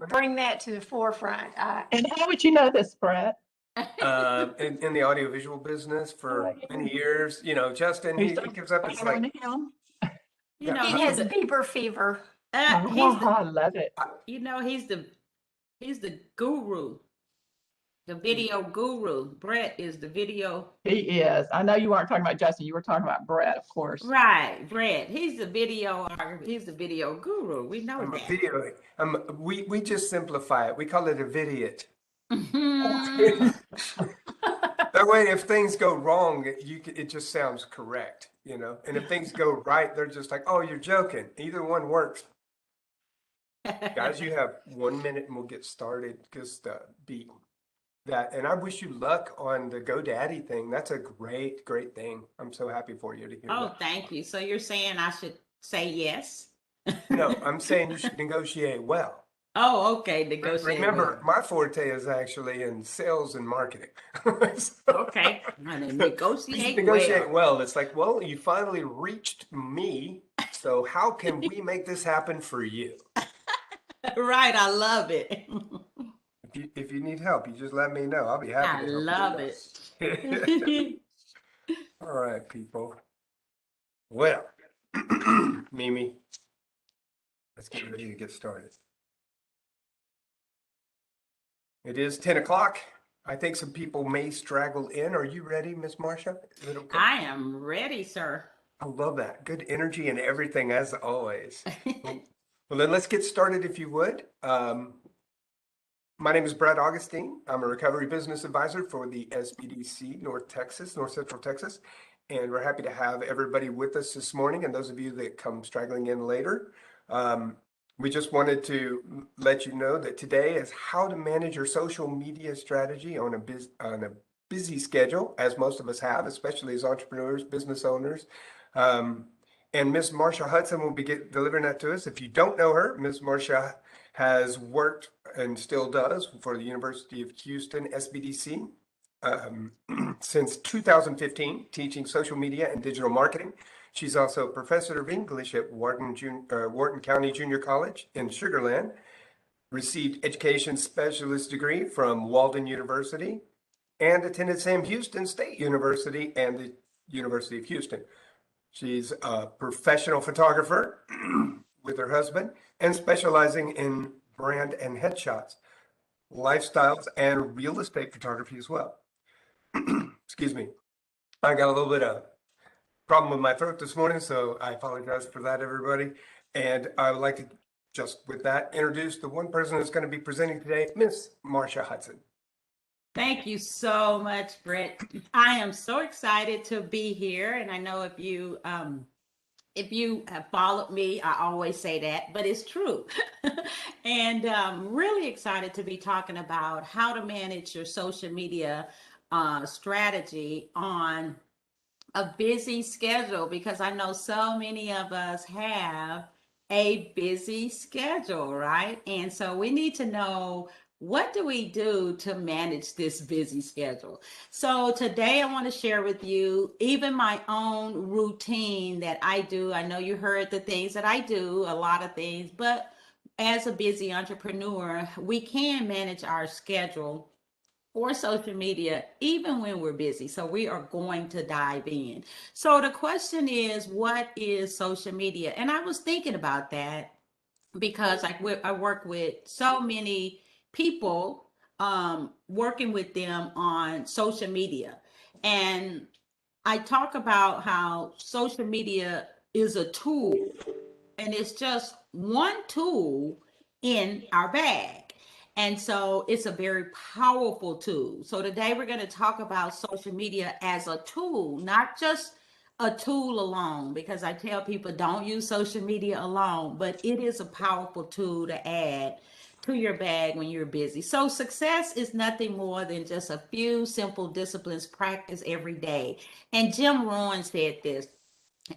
bring that to the forefront. And how would you know this, Brett? In the audiovisual business for many years. You know, Justin, he gives up. It's like, him. He has beaver fever. I love it. He's the guru, the video guru. Brett is the video. He is. I know you weren't talking about Justin. You were talking about Brett, of course. Right, Brett. He's the video. He's the video guru. We know I'm a that. video. We just simplify it. We call it a vidiot. That way, if things go wrong, it just sounds correct, you know. And if things go right, they're just like, "Oh, you're joking." Either one works. Guys, you have 1 minute and we'll get started. Just beat that. And I wish you luck on the GoDaddy thing. That's a great, great thing. I'm so happy for you to hear Oh, that. thank you. So you're saying I should say yes? No, I'm saying you should negotiate well. Oh, okay. Negotiate. Remember, my forte is actually in sales and marketing. Okay. Negotiate well. It's like, well, you finally reached me. So how can we make this happen for you? Right. I love it. If you need help, you just let me know. I'll be happy to help. I love it. All right, people. Well, Mimi, let's get ready to get started. It is 10 o'clock. I think some people may straggle in. Are you ready, Miss Marcia? Is it okay? I am ready, sir. I love that. Good energy and everything, as always. Well, then let's get started, if you would. My name is Brett Augustine. I'm a recovery business advisor for the SBDC North Central Texas. And we're happy to have everybody with us this morning. And those of you that come straggling in later, we just wanted to let you know that today is how to manage your social media strategy on a busy schedule, as most of us have, especially as entrepreneurs, business owners. And Miss Marcia Hudson will be delivering that to us. If you don't know her, Miss Marcia has worked and still does for the University of Houston SBDC since 2015, teaching social media and digital marketing. She's also a professor of English at Wharton County Junior College in Sugar Land, received education specialist degree from Walden University, and attended Sam Houston State University and the University of Houston. She's a professional photographer with her husband and specializing in brand and headshots, lifestyles, and real estate photography as well. Excuse me. I got a little bit of problem with my throat this morning, so I apologize for that, everybody. And I would like to just with that introduce the one person that's going to be presenting today, Miss Marcia Hudson. Thank you so much, Brett. I am so excited to be here, and I know if you have followed me, I always say that, but it's true. And really excited to be talking about how to manage your social media strategy on a busy schedule, because I know so many of us have a busy schedule, right? And so we need to know, what do we do to manage this busy schedule? So today I want to share with you even my own routine that I do. I know you heard the things that I do, a lot of things, but as a busy entrepreneur, we can manage our schedule or social media even when we're busy. So we are going to dive in. So the question is, what is social media? And I was thinking about that because I work with so many people, working with them on social media. And I talk about how social media is a tool, and it's just one tool in our bag. And so it's a very powerful tool. So today we're going to talk about social media as a tool, not just a tool alone, because I tell people don't use social media alone, but it is a powerful tool to add to your bag when you're busy. So success is nothing more than just a few simple disciplines practiced every day. And Jim Rohn said this,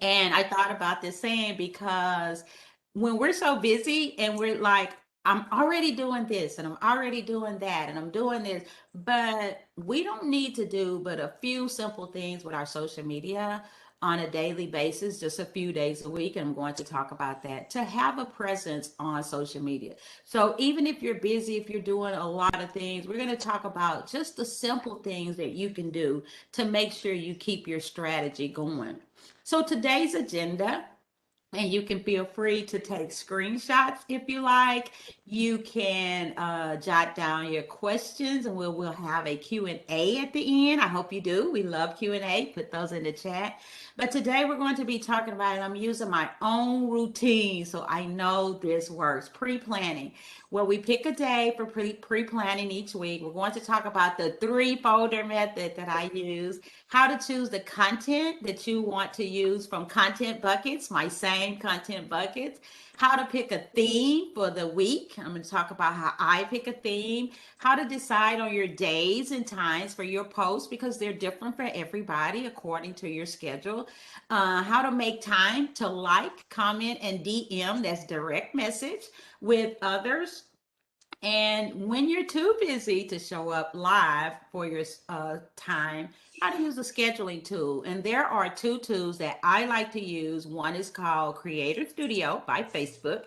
and I thought about this saying because when we're so busy and we're like, I'm already doing this and I'm already doing that and I'm doing this, but we don't need to do but a few simple things with our social media. on a daily basis, just a few days a week. And I'm going to talk about that, to have a presence on social media. So even if you're busy, if you're doing a lot of things, we're going to talk about just the simple things that you can do to make sure you keep your strategy going. So today's agenda, and you can feel free to take screenshots if you like. You can jot down your questions, and we'll have a Q&A at the end. I hope you do. We love Q&A. Put those in the chat. But today we're going to be talking about, and I'm using my own routine so I know this works, pre-planning. Where we pick a day for pre-planning each week. We're going to talk about the 3-folder method that I use, how to choose the content that you want to use from content buckets, my same content buckets, how to pick a theme for the week. I'm going to talk about how I pick a theme, how to decide on your days and times for your posts, because they're different for everybody according to your schedule, how to make time to like, comment, and DM, that's direct message, with others. And when you're too busy to show up live for your time, how to use a scheduling tool. And there are 2 tools that I like to use. One is called Creator Studio by Facebook,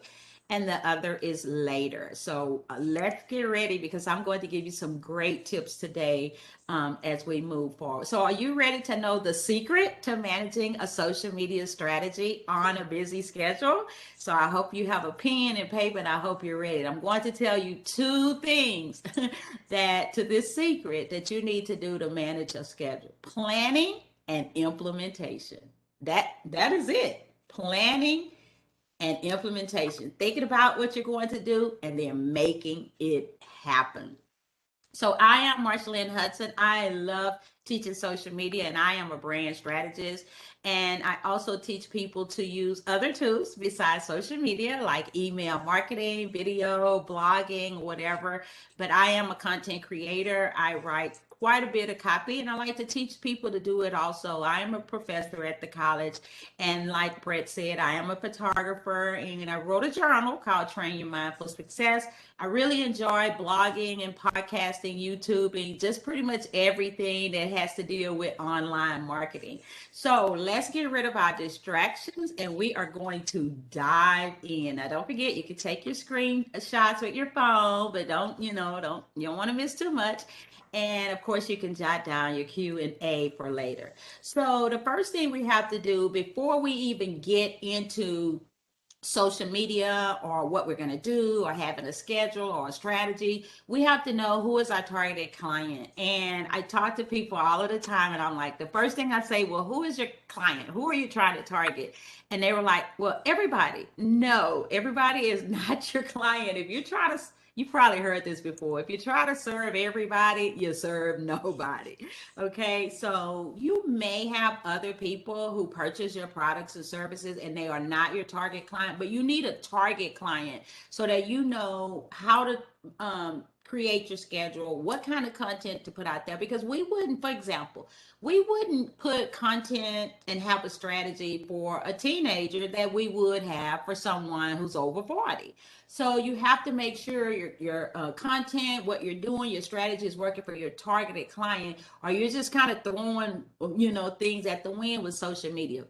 and the other is Later. So let's get ready, because I'm going to give you some great tips today as we move forward. So are you ready to know the secret to managing a social media strategy on a busy schedule? So I hope you have a pen and paper, and I hope you're ready. I'm going to tell you 2 things that to this secret that you need to do to manage a schedule: planning and implementation. That is it. Planning and implementation. Thinking about what you're going to do and then making it happen. So I am Marshalyn Hudson. I love teaching social media, and I am a brand strategist. And I also teach people to use other tools besides social media, like email marketing, video, blogging, whatever. But I am a content creator. I write quite a bit of copy, and I like to teach people to do it also. I am a professor at the college, and like Brett said, I am a photographer, and I wrote a journal called Train Your Mind for Success. I really enjoy blogging and podcasting, YouTubing, just pretty much everything that has to deal with online marketing. So let's get rid of our distractions, and we are going to dive in. Now, don't forget, you can take your screenshots with your phone, but you don't want to miss too much. And of course, you can jot down your Q&A for later. So the first thing we have to do before we even get into social media or what we're going to do or having a schedule or a strategy, we have to know who is our targeted client. And I talk to people all of the time, and I'm like, the first thing I say, well, who is your client? Who are you trying to target? And they were like, well, everybody. No, everybody is not your client. If you try to, you probably heard this before. If you try to serve everybody, you serve nobody. Okay, so you may have other people who purchase your products and services, and they are not your target client, but you need a target client so that you know how to create your schedule, what kind of content to put out there. Because we wouldn't, for example, we wouldn't put content and have a strategy for a teenager that we would have for someone who's over 40. So you have to make sure your content, what you're doing, your strategy is working for your targeted client, or you're just kind of throwing, things at the wind with social media.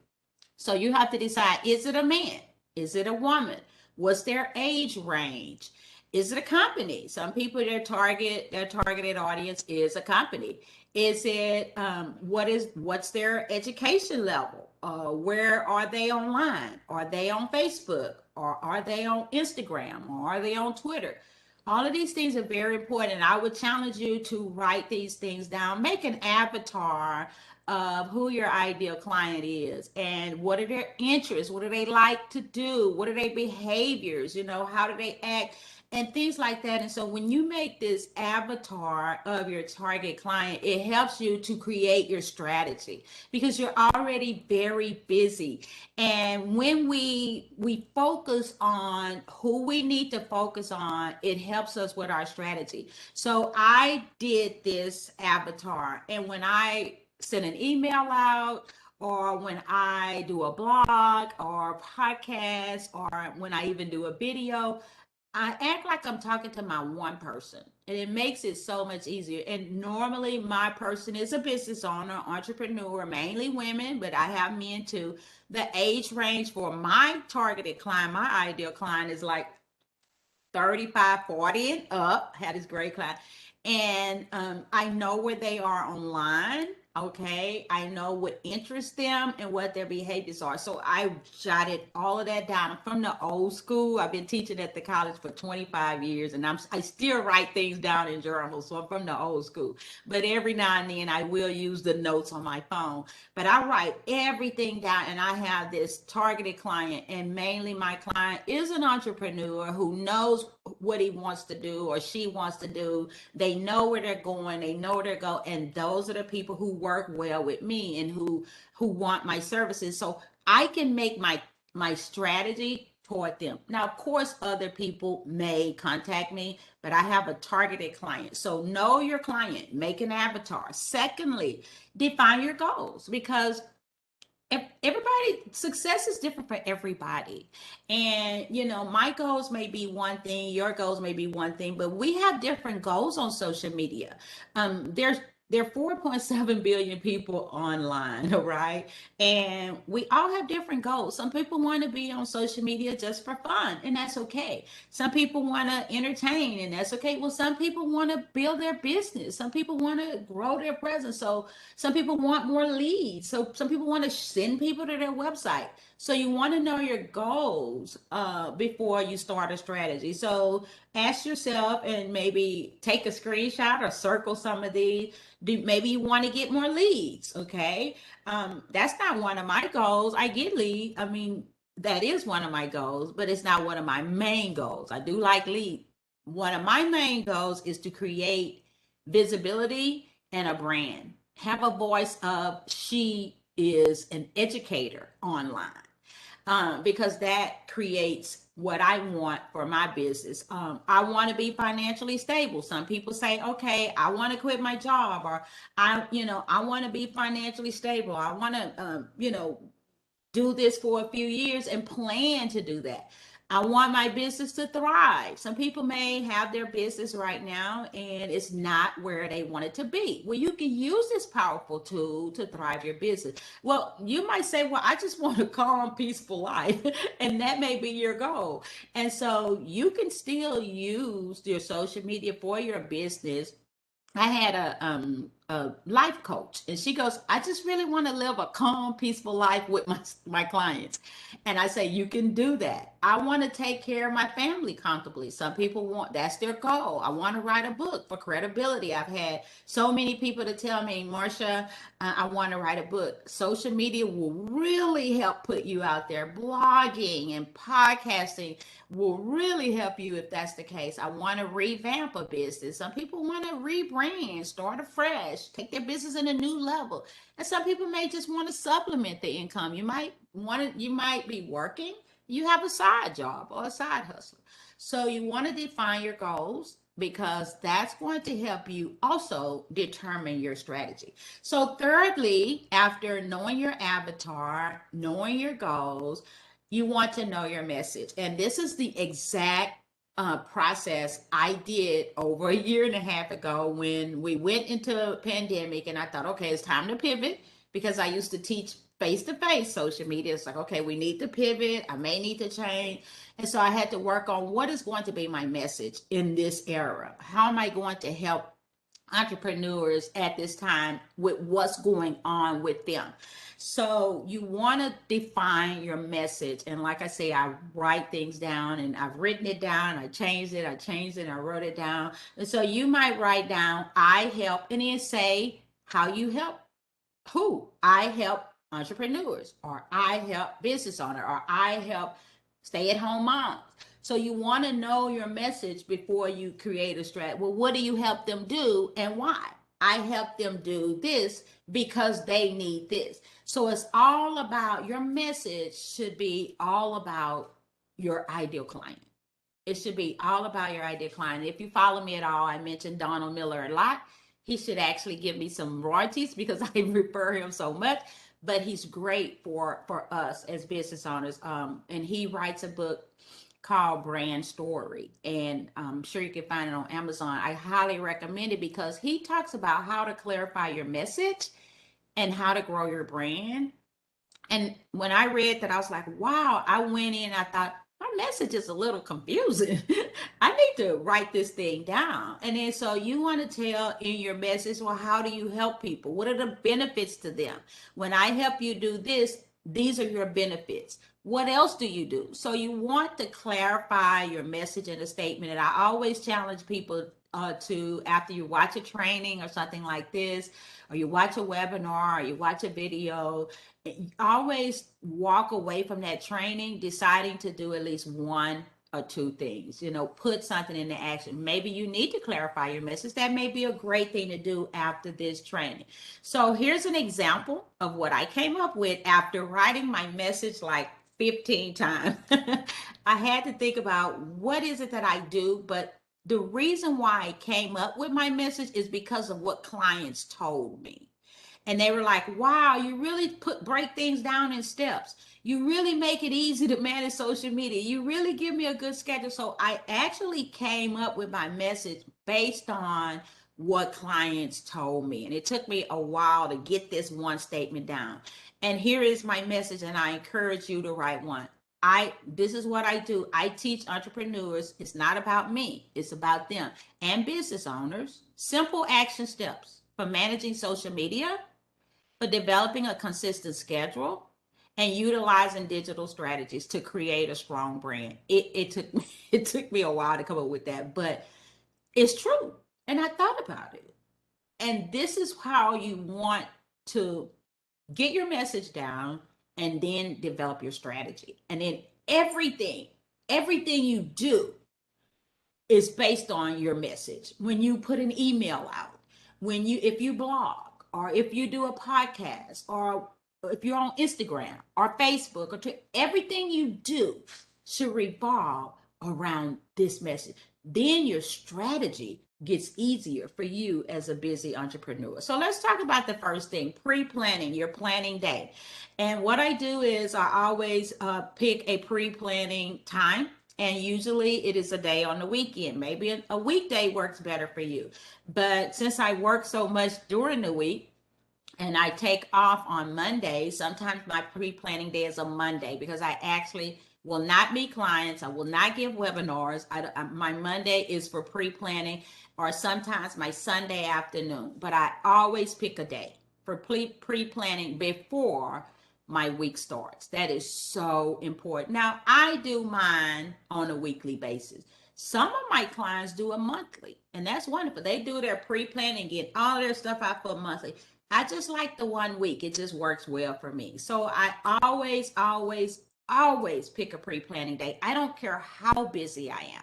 So you have to decide, is it a man? Is it a woman? What's their age range? Is it a company? Some people, their targeted audience is a company. Is it what's their education level? Where are they online? Are they on Facebook? Or are they on Instagram? Or are they on Twitter? All of these things are very important. I would challenge you to write these things down. Make an avatar of who your ideal client is and what are their interests, what do they like to do, what are their behaviors, how do they act, and things like that. And so when you make this avatar of your target client, it helps you to create your strategy because you're already very busy. And when we focus on who we need to focus on, it helps us with our strategy. So I did this avatar, and when I send an email out, or when I do a blog or a podcast, or when I even do a video, I act like I'm talking to my one person, and it makes it so much easier. And normally, my person is a business owner, entrepreneur, mainly women, but I have men too. The age range for my targeted client, my ideal client, is like 35, 40 and up. Had this great class. And I know where they are online. Okay. I know what interests them and what their behaviors are. So I jotted all of that down. I'm from the old school. I've been teaching at the college for 25 years, and I still write things down in journals. So I'm from the old school. But every now and then I will use the notes on my phone. But I write everything down, and I have this targeted client, and mainly my client is an entrepreneur who knows what he wants to do or she wants to do. They know where they're going, they know where they're going, and those are the people who work well with me and who want my services. So I can make my strategy toward them. Now, of course, other people may contact me, but I have a targeted client. So know your client, make an avatar. Secondly, define your goals, because everybody, success is different for everybody. And my goals may be one thing, your goals may be one thing, but we have different goals on social media. There are 4.7 billion people online, right? And we all have different goals. Some people want to be on social media just for fun, and that's okay. Some people want to entertain, and that's okay. Well, some people want to build their business. Some people want to grow their presence. So some people want more leads. So some people want to send people to their website. So you want to know your goals before you start a strategy. So ask yourself and maybe take a screenshot or circle some of these. Maybe you want to get more leads. Okay. That's not one of my goals. I get lead. I mean, that is one of my goals, but it's not one of my main goals. I do like lead. One of my main goals is to create visibility and a brand. Have a voice of she is an educator online, because that creates what I want for my business. I want to be financially stable. Some people say, okay, I want to quit my job, or I want to be financially stable. I want to, do this for a few years and plan to do that. I want my business to thrive. Some people may have their business right now and it's not where they want it to be. Well, you can use this powerful tool to thrive your business. Well, you might say, well, I just want a calm, peaceful life. And that may be your goal. And so you can still use your social media for your business. I had a life coach, and she goes, I just really want to live a calm, peaceful life with my clients. And I say, you can do that. I want to take care of my family comfortably. Some people want, that's their goal. I want to write a book for credibility. I've had so many people to tell me, Marcia, I want to write a book. Social media will really help put you out there. Blogging and podcasting will really help you if that's the case. I want to revamp a business. Some people want to rebrand, start afresh, take their business in a new level. And some people may just want to supplement the income. You might be working, you have a side job or a side hustle. So you want to define your goals, because that's going to help you also determine your strategy. So thirdly, after knowing your avatar, knowing your goals, you want to know your message. And this is the exact process I did over a year and a half ago when we went into a pandemic, and I thought, okay, it's time to pivot, because I used to teach face-to-face social media. It's like, okay, we need to pivot. I may need to change. And so I had to work on what is going to be my message in this era. How am I going to help entrepreneurs at this time with what's going on with them? So you want to define your message. And like I say, I write things down, and I've written it down. I changed it. I wrote it down. And so you might write down, I help, and then say how you help. Who? I help entrepreneurs, or I help business owner, or I help stay-at-home moms. So you want to know your message before you create a strat. Well, what do you help them do and why? I help them do this because they need this. So it's all about, your message should be all about your ideal client. It should be all about your ideal client. If you follow me at all, I mentioned Donald Miller a lot. He should actually give me some royalties because I refer him so much, but he's great for us as business owners. And he writes a book called Brand Story, and I'm sure you can find it on Amazon. I highly recommend it because he talks about how to clarify your message and how to grow your brand. And when I read that, I was like, wow, I went in, I thought, my message is a little confusing. I need to write this thing down. And then so you want to tell in your message, well, how do you help people? What are the benefits to them? When I help you do this, these are your benefits. What else do you do? So you want to clarify your message in a statement. And I always challenge people to, after you watch a training or something like this, or you watch a webinar, or you watch a video, always walk away from that training deciding to do at least one or two things. Put something into action. Maybe you need to clarify your message. That may be a great thing to do after this training. So here's an example of what I came up with after writing my message like 15 times. I had to think about what is it that I do, but the reason why I came up with my message is because of what clients told me. And they were like, wow, you really break things down in steps. You really make it easy to manage social media. You really give me a good schedule. So I actually came up with my message based on what clients told me. And it took me a while to get this one statement down. And here is my message, and I encourage you to write one. This is what I do. I teach entrepreneurs. It's not about me. It's about them and business owners. Simple action steps for managing social media, for developing a consistent schedule, and utilizing digital strategies to create a strong brand. It took me a while to come up with that, but it's true. And I thought about it. And this is how you want to get your message down and then develop your strategy. And then everything you do is based on your message. When you put an email out, if you blog, or if you do a podcast, or if you're on Instagram or Facebook or Twitter, everything you do should revolve around this message. Then your strategy gets easier for you as a busy entrepreneur. So let's talk about the first thing, pre-planning, your planning day. And what I do is I always pick a pre-planning time. And usually it is a day on the weekend. Maybe a weekday works better for you. But since I work so much during the week and I take off on Monday, sometimes my pre-planning day is a Monday because I actually will not meet clients. I will not give webinars. My Monday is for pre-planning, or sometimes my Sunday afternoon. But I always pick a day for pre-planning before my week starts. That is so important. Now, I do mine on a weekly basis. Some of my clients do a monthly, and that's wonderful. They do their pre-planning, get all their stuff out for monthly. I just like the 1 week. It just works well for me. So I always pick a pre-planning day. I don't care how busy I am.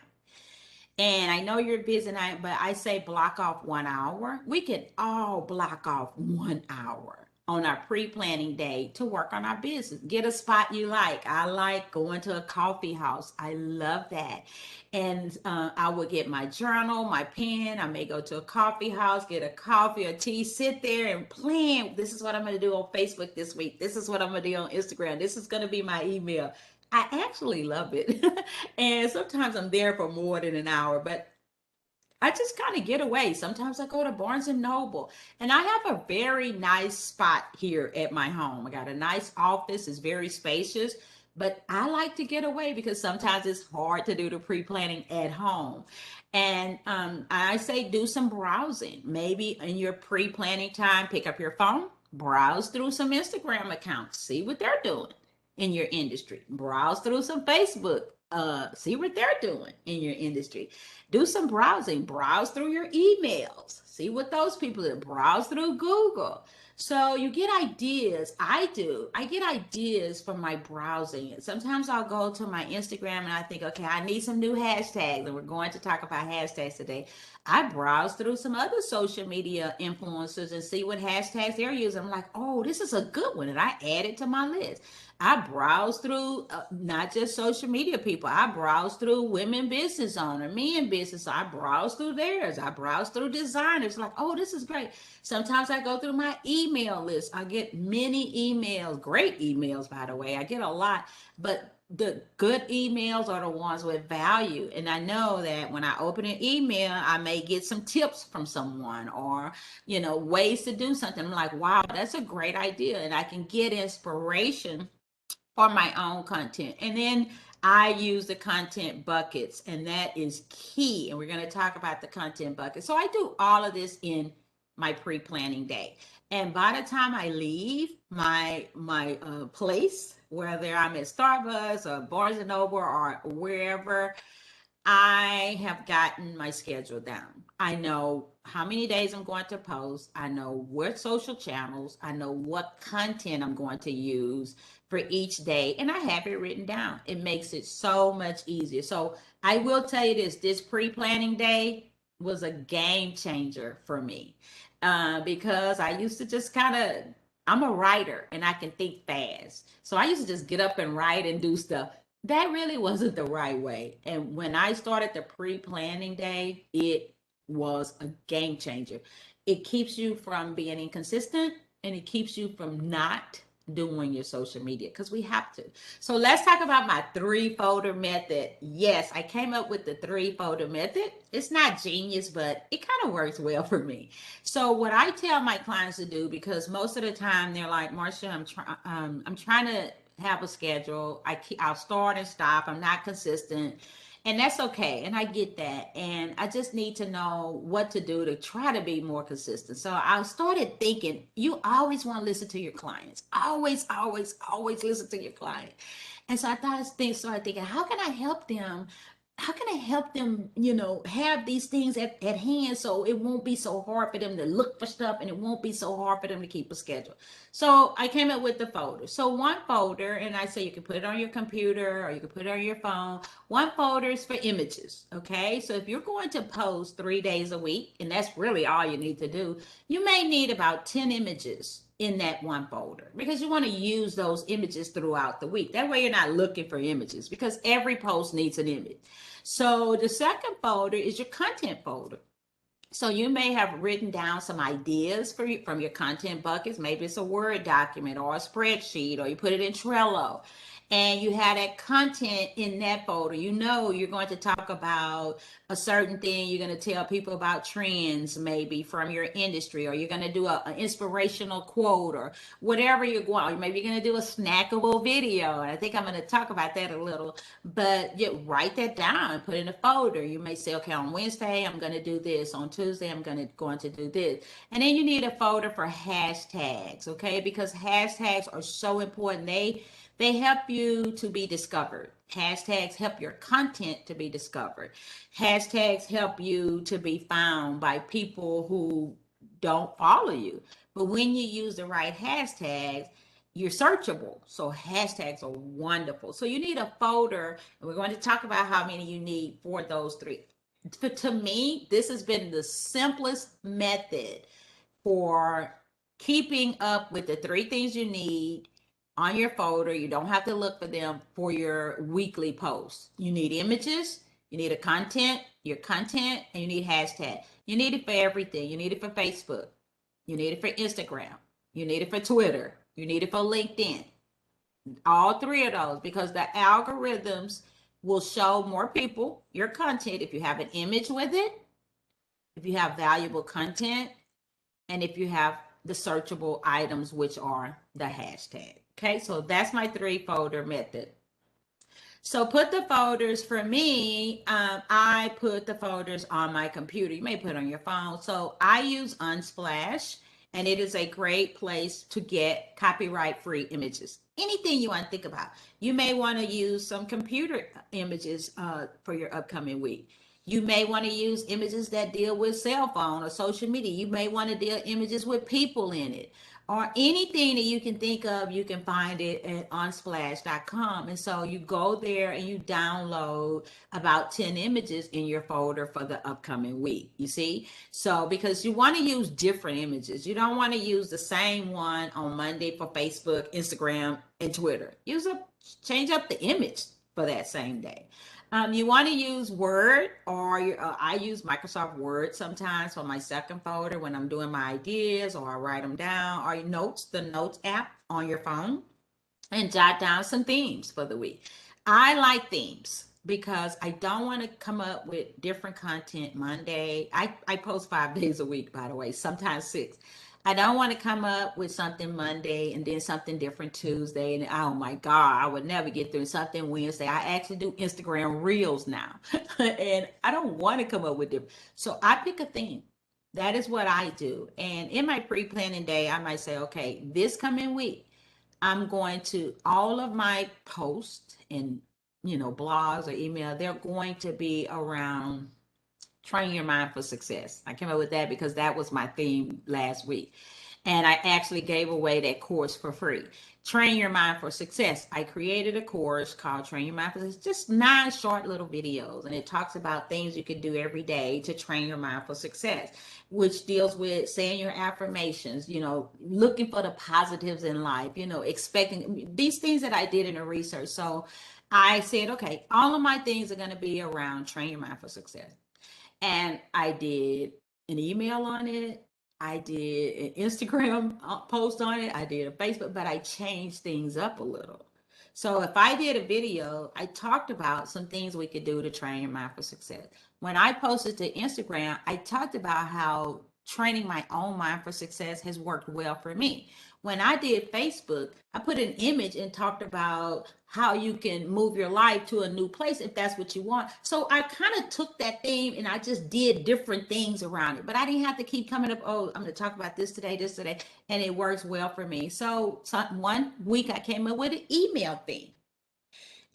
And I know you're busy, but I say block off 1 hour. We can all block off 1 hour on our pre-planning day to work on our business. Get a spot you like. I like going to a coffee house. I love that. And I will get my journal, my pen. I may go to a coffee house, get a coffee or tea, sit there and plan. This is what I'm going to do on Facebook this week. This is what I'm going to do on Instagram. This is going to be my email. I actually love it. And sometimes I'm there for more than an hour, but I just kind of get away. Sometimes I go to Barnes and Noble, and I have a very nice spot here at my home. I got a nice office. It's very spacious, but I like to get away because sometimes it's hard to do the pre-planning at home. And I say do some browsing. Maybe in your pre-planning time, pick up your phone, browse through some Instagram accounts, see what they're doing in your industry. Browse through some Facebook, see what they're doing in your industry. Do some browsing, browse through your emails, see what those people do, browse through Google. So you get ideas. I get ideas from my browsing. Sometimes I'll go to my Instagram and I think, okay, I need some new hashtags, and we're going to talk about hashtags today. I browse through some other social media influencers and see what hashtags they're using. I'm like, oh, this is a good one, and I add it to my list. I browse through not just social media people. I browse through women business owner, men business. I browse through theirs. I browse through designers. Like, oh, this is great. Sometimes I go through my email list. I get many emails, great emails, by the way. I get a lot, but the good emails are the ones with value. And I know that when I open an email, I may get some tips from someone or, ways to do something. I'm like, wow, that's a great idea. And I can get inspiration for my own content. And then I use the content buckets, and that is key. And we're going to talk about the content bucket. So I do all of this in my pre-planning day. And by the time I leave my place, whether I'm at Starbucks or Barnes and Noble or wherever, I have gotten my schedule down. I know how many days I'm going to post. I know what social channels. I know what content I'm going to use for each day. And I have it written down. It makes it so much easier. So I will tell you this pre-planning day was a game changer for me. Because I used to just I'm a writer and I can think fast. So I used to just get up and write and do stuff. That really wasn't the right way. And when I started the pre-planning day, it was a game changer. It keeps you from being inconsistent, and it keeps you from not doing your social media, because we have to. So let's talk about my 3-folder method. Yes, I came up with the 3-folder method. It's not genius, but it kind of works well for me. So what I tell my clients to do, because most of the time they're like, Marcia, I'm trying to have a schedule. I'll start and stop. I'm not consistent. And that's okay. And I get that. And I just need to know what to do to try to be more consistent. So I started thinking, you always want to listen to your clients. Always, always, always listen to your client. And so I started thinking, how can I help them? How can I help them, have these things at hand so it won't be so hard for them to look for stuff, and it won't be so hard for them to keep a schedule. So I came up with the folder. So one folder, and I say you can put it on your computer or you can put it on your phone. One folder is for images, okay? So if you're going to post 3 days a week, and that's really all you need to do, you may need about 10 images in that one folder, because you want to use those images throughout the week. That way you're not looking for images, because every post needs an image. So the second folder is your content folder. So you may have written down some ideas from your content buckets. Maybe it's a Word document or a spreadsheet, or you put it in Trello, and you have that content in that folder. You're going to talk about a certain thing. You're going to tell people about trends, maybe from your industry, or you're going to do an inspirational quote, or whatever you're going. Or maybe you're going to do a snackable video. And I think I'm going to talk about that a little. But you write that down and put it in a folder. You may say, okay, on Wednesday I'm going to do this. On Tuesday I'm going to do this. And then you need a folder for hashtags, okay? Because hashtags are so important. They help you to be discovered. Hashtags help your content to be discovered. Hashtags help you to be found by people who don't follow you. But when you use the right hashtags, you're searchable. So hashtags are wonderful. So you need a folder, and we're going to talk about how many you need for those 3. To me, this has been the simplest method for keeping up with the 3 things you need on your folder. You don't have to look for them for your weekly posts. You need images, you need your content, and you need hashtag. You need it for everything. You need it for Facebook. You need it for Instagram. You need it for Twitter. You need it for LinkedIn. All 3 of those, because the algorithms will show more people your content if you have an image with it, if you have valuable content, and if you have the searchable items, which are the hashtag. Okay, so that's my 3-folder method. So put the folders, for me, I put the folders on my computer. You may put it on your phone. So I use Unsplash, and it is a great place to get copyright-free images. Anything you want to think about. You may want to use some computer images for your upcoming week. You may want to use images that deal with cell phone or social media. You may want to deal images with people in it, or anything that you can think of. You can find it at unsplash.com. And so you go there and you download about 10 images in your folder for the upcoming week. You see? So because you want to use different images. You don't want to use the same one on Monday for Facebook, Instagram, and Twitter. Change up the image for that same day. You want to use Word, or I use Microsoft Word sometimes for my second folder when I'm doing my ideas, or I write them down, or the Notes app on your phone, and jot down some themes for the week. I like themes because I don't want to come up with different content Monday. I post 5 days a week, by the way, sometimes 6. I don't want to come up with something Monday and then something different Tuesday. And oh my God, I would never get through something Wednesday. I actually do Instagram reels now. And I don't want to come up with different. So I pick a theme. That is what I do. And in my pre-planning day, I might say, okay, this coming week, I'm going to all of my posts and blogs or email, they're going to be around train your mind for success. I came up with that because that was my theme last week. And I actually gave away that course for free. Train Your Mind for Success. I created a course called Train Your Mind for Success, just 9 short little videos. And it talks about things you can do every day to train your mind for success, which deals with saying your affirmations, looking for the positives in life, expecting these things that I did in the research. So I said, okay, all of my things are going to be around Train Your Mind for Success. And I did an email on it. I did an Instagram post on it. I did a Facebook, but I changed things up a little. So if I did a video, I talked about some things we could do to train your mind for success. When I posted to Instagram, I talked about how training my own mind for success has worked well for me. When I did Facebook, I put an image and talked about how you can move your life to a new place if that's what you want. So I kind of took that theme and I just did different things around it. But I didn't have to keep coming up, oh, I'm going to talk about this today, and it works well for me. So one week I came up with an email theme.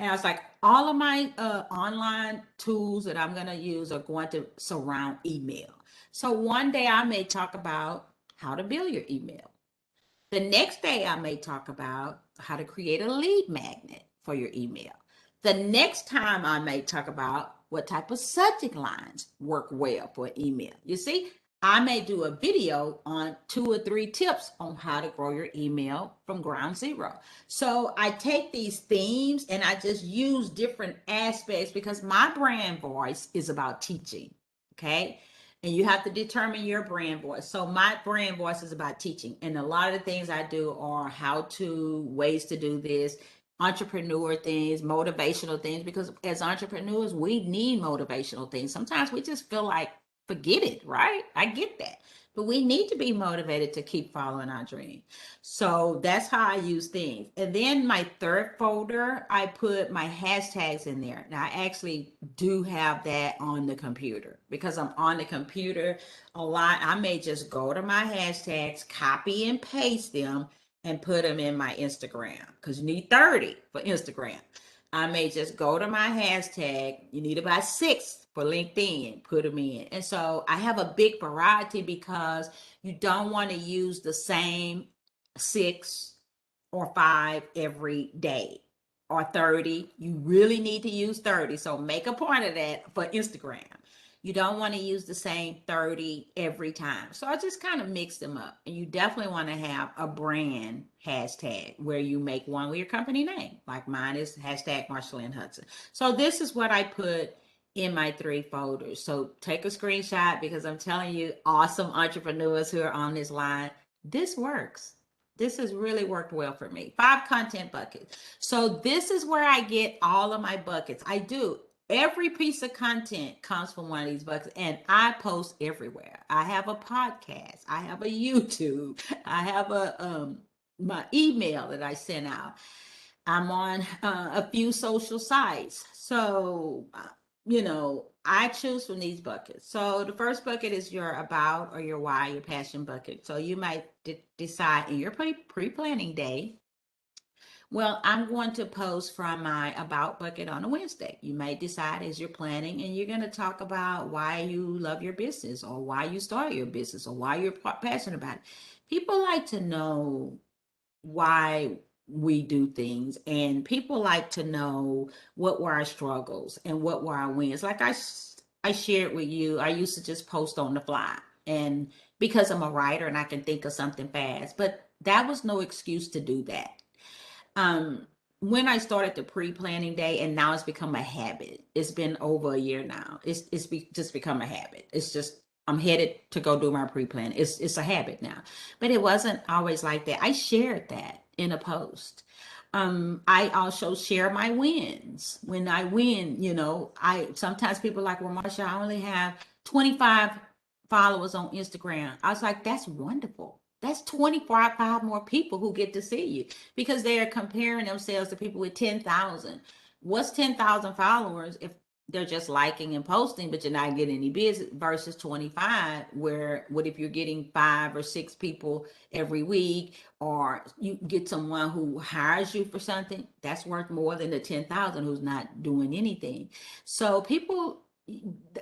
And I was like, all of my online tools that I'm going to use are going to surround email. So one day I may talk about how to build your email. The next day, I may talk about how to create a lead magnet for your email. The next time, I may talk about what type of subject lines work well for email. You see, I may do a video on 2 or 3 tips on how to grow your email from ground zero. So I take these themes and I just use different aspects because my brand voice is about teaching. Okay. And you have to determine your brand voice. So my brand voice is about teaching. And a lot of the things I do are how to, ways to do this, entrepreneur things, motivational things, because as entrepreneurs, we need motivational things. Sometimes we just feel like, forget it, right? I get that. But we need to be motivated to keep following our dream. So that's how I use things. And then my third folder, I put my hashtags in there. Now I actually do have that on the computer because I'm on the computer a lot. I may just go to my hashtags, copy and paste them and put them in my Instagram because you need 30 for Instagram. I may just go to my hashtag. You need about 6 for LinkedIn, put them in. And so I have a big variety because you don't want to use the same 6 or 5 every day or 30. You really need to use 30. So make a point of that for Instagram. You don't want to use the same 30 every time. So I just kind of mix them up. And you definitely want to have a brand hashtag where you make one with your company name. Like mine is hashtag Marshall N. Hudson. So this is what I put in my 3 folders. So take a screenshot because I'm telling you, awesome entrepreneurs who are on this line, this works. This has really worked well for me. 5 content buckets. So this is where I get all of my buckets. I do. Every piece of content comes from one of these buckets, and I post everywhere. I have a podcast. I have a YouTube. I have my email that I send out. I'm on a few social sites. So, I choose from these buckets. So the first bucket is your about or your why, your passion bucket. So you might decide in your pre-planning day, well, I'm going to post from my about bucket on a Wednesday. You may decide as you're planning and you're going to talk about why you love your business or why you started your business or why you're passionate about it. People like to know why we do things, and people like to know what were our struggles and what were our wins. Like I shared with you, I used to just post on the fly, and because I'm a writer and I can think of something fast, but that was no excuse to do that. When I started the pre-planning day, and now it's become a habit. It's been over a year now. It's just become a habit. It's just I'm headed to go do my pre-plan. It's a habit now, but it wasn't always like that. I shared that in a post. I also share my wins. When I win, I sometimes people are like, well, Marsha, I only have 25 followers on Instagram. I was like, that's wonderful. That's 25 more people who get to see you because they are comparing themselves to people with 10,000. What's 10,000 followers if they're just liking and posting, but you're not getting any business versus 25, where what if you're getting 5 or 6 people every week, or you get someone who hires you for something that's worth more than the 10,000 who's not doing anything. So people,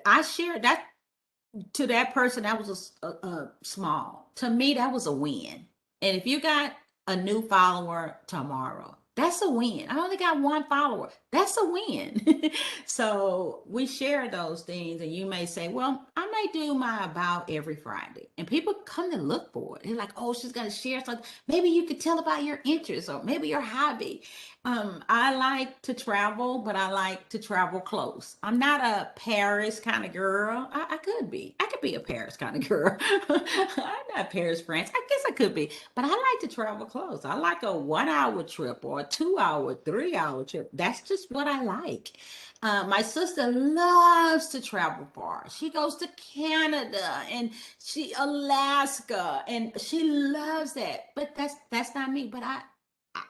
I shared that to that person. That was a small, to me, that was a win. And if you got a new follower tomorrow, that's a win. I only got 1 follower, that's a win. So we share those things, and you may say, well, I may do my about every Friday, and people come to look for it. They're like, oh, she's going to share something, maybe you could tell about your interests or maybe your hobby. I like to travel, but I like to travel close. I'm not a Paris kind of girl. I could be. I could be a Paris kind of girl. I'm not Paris, France. I guess I could be, but I like to travel close. I like a 1 hour trip or a 2 hour, 3 hour trip. That's just what I like. My sister loves to travel far. She goes to Canada and Alaska, and she loves that. But that's not me. But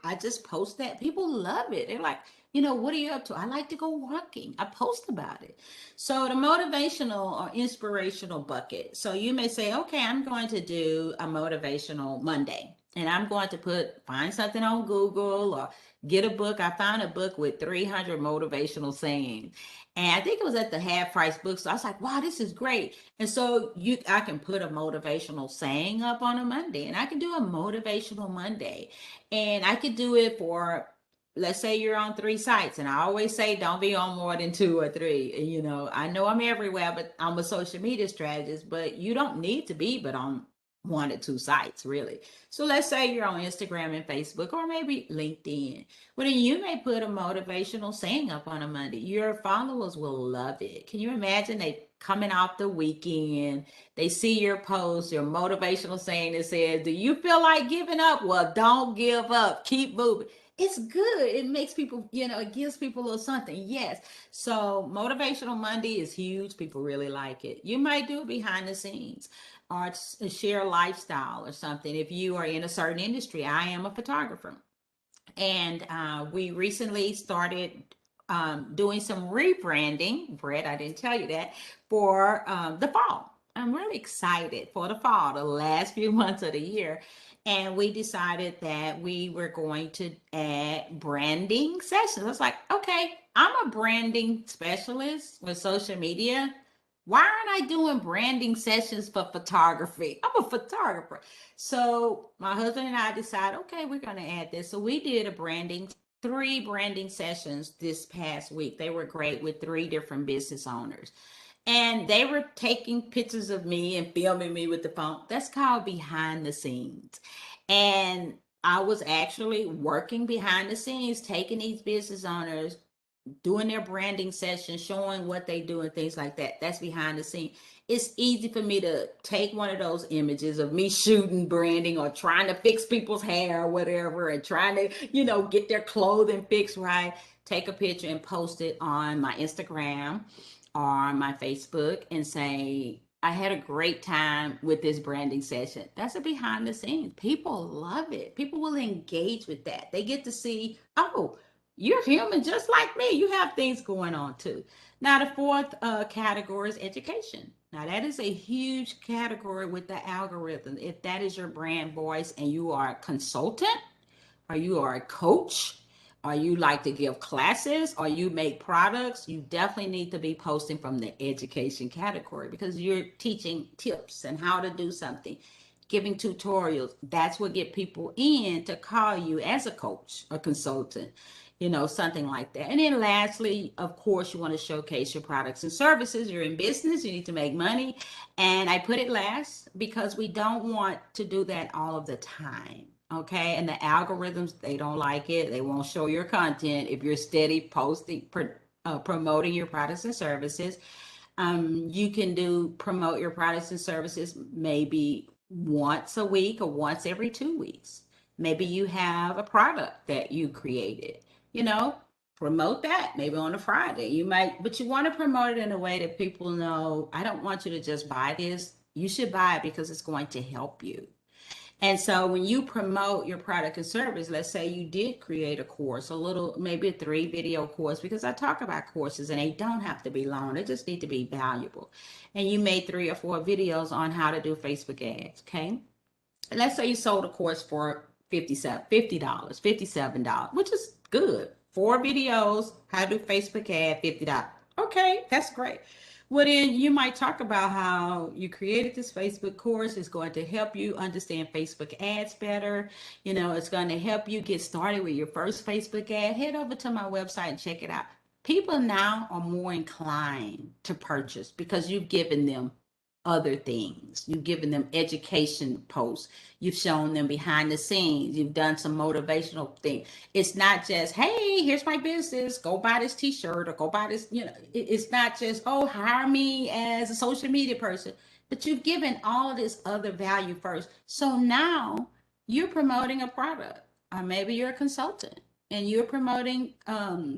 I just post that. People love it. They're like, what are you up to? I like to go walking. I post about it. So the motivational or inspirational bucket. So you may say, okay, I'm going to do a motivational Monday. And I'm going to find something on Google or get a book. I found a book with 300 motivational sayings. And I think it was at the half price book. So I was like, wow, this is great. And so I can put a motivational saying up on a Monday, and I can do a motivational Monday. And I could do it for, let's say you're on 3 sites. And I always say, don't be on more than 2 or 3. I know I'm everywhere, but I'm a social media strategist, but you don't need to be but on 1 or 2 sites, really. So let's say you're on Instagram and Facebook, or maybe LinkedIn. Well, then you may put a motivational saying up on a Monday. Your followers will love it. Can you imagine they coming off the weekend, they see your post, your motivational saying that says, do you feel like giving up? Well, don't give up. Keep moving. It's good. It makes people, it gives people a little something. Yes. So motivational Monday is huge. People really like it. You might do it behind the scenes or share a lifestyle or something. If you are in a certain industry, I am a photographer. And we recently started doing some rebranding. Brett, I didn't tell you that, for the fall. I'm really excited for the fall, the last few months of the year. And we decided that we were going to add branding sessions. I was like, okay, I'm a branding specialist with social media. Why aren't I doing branding sessions for photography? I'm a photographer. So my husband and I decided, okay, we're going to add this. So we did 3 branding sessions this past week. They were great with 3 different business owners. And they were taking pictures of me and filming me with the phone. That's called behind the scenes. And I was actually working behind the scenes, taking these business owners, doing their branding session, showing what they do and things like that. That's behind the scene. It's easy for me to take one of those images of me shooting branding or trying to fix people's hair or whatever, and trying to, get their clothing fixed right. Take a picture and post it on my Instagram or on my Facebook and say, I had a great time with this branding session. That's a behind the scenes. People love it. People will engage with that. They get to see, oh, you're human just like me. You have things going on too. Now, the 4th category is education. Now, that is a huge category with the algorithm. If that is your brand voice and you are a consultant, or you are a coach, or you like to give classes, or you make products, you definitely need to be posting from the education category, because you're teaching tips and how to do something, giving tutorials. That's what get people in to call you as a coach, a consultant, something like that. And then lastly, of course, you want to showcase your products and services. You're in business, you need to make money. And I put it last because we don't want to do that all of the time. Okay. And the algorithms, they don't like it. They won't show your content if you're steady posting, promoting your products and services. You can promote your products and services maybe once a week or once every 2 weeks. Maybe you have a product that you created, you know, promote that maybe on a Friday. You might, but you want to promote it in a way that people know, I don't want you to just buy this. You should buy it because it's going to help you. And so when you promote your product and service, let's say you did create a course, a little, maybe a 3-video course, because I talk about courses and they don't have to be long. They just need to be valuable. And you made 3 or 4 videos on how to do Facebook ads. Okay. And let's say you sold a course for $50, $57, which is good. 4 videos, how to do Facebook ad, $50. Okay, that's great. Well, then you might talk about how you created this Facebook course. It's going to help you understand Facebook ads better. You know, it's going to help you get started with your first Facebook ad. Head over to my website and check it out. People now are more inclined to purchase because you've given them other things. You've given them education posts. You've shown them behind the scenes. You've done some motivational thing. It's not just, hey, here's my business. Go buy this t-shirt or go buy this. You know, it's not just, oh, hire me as a social media person. But you've given all of this other value first. So now you're promoting a product. Or maybe you're a consultant and you're promoting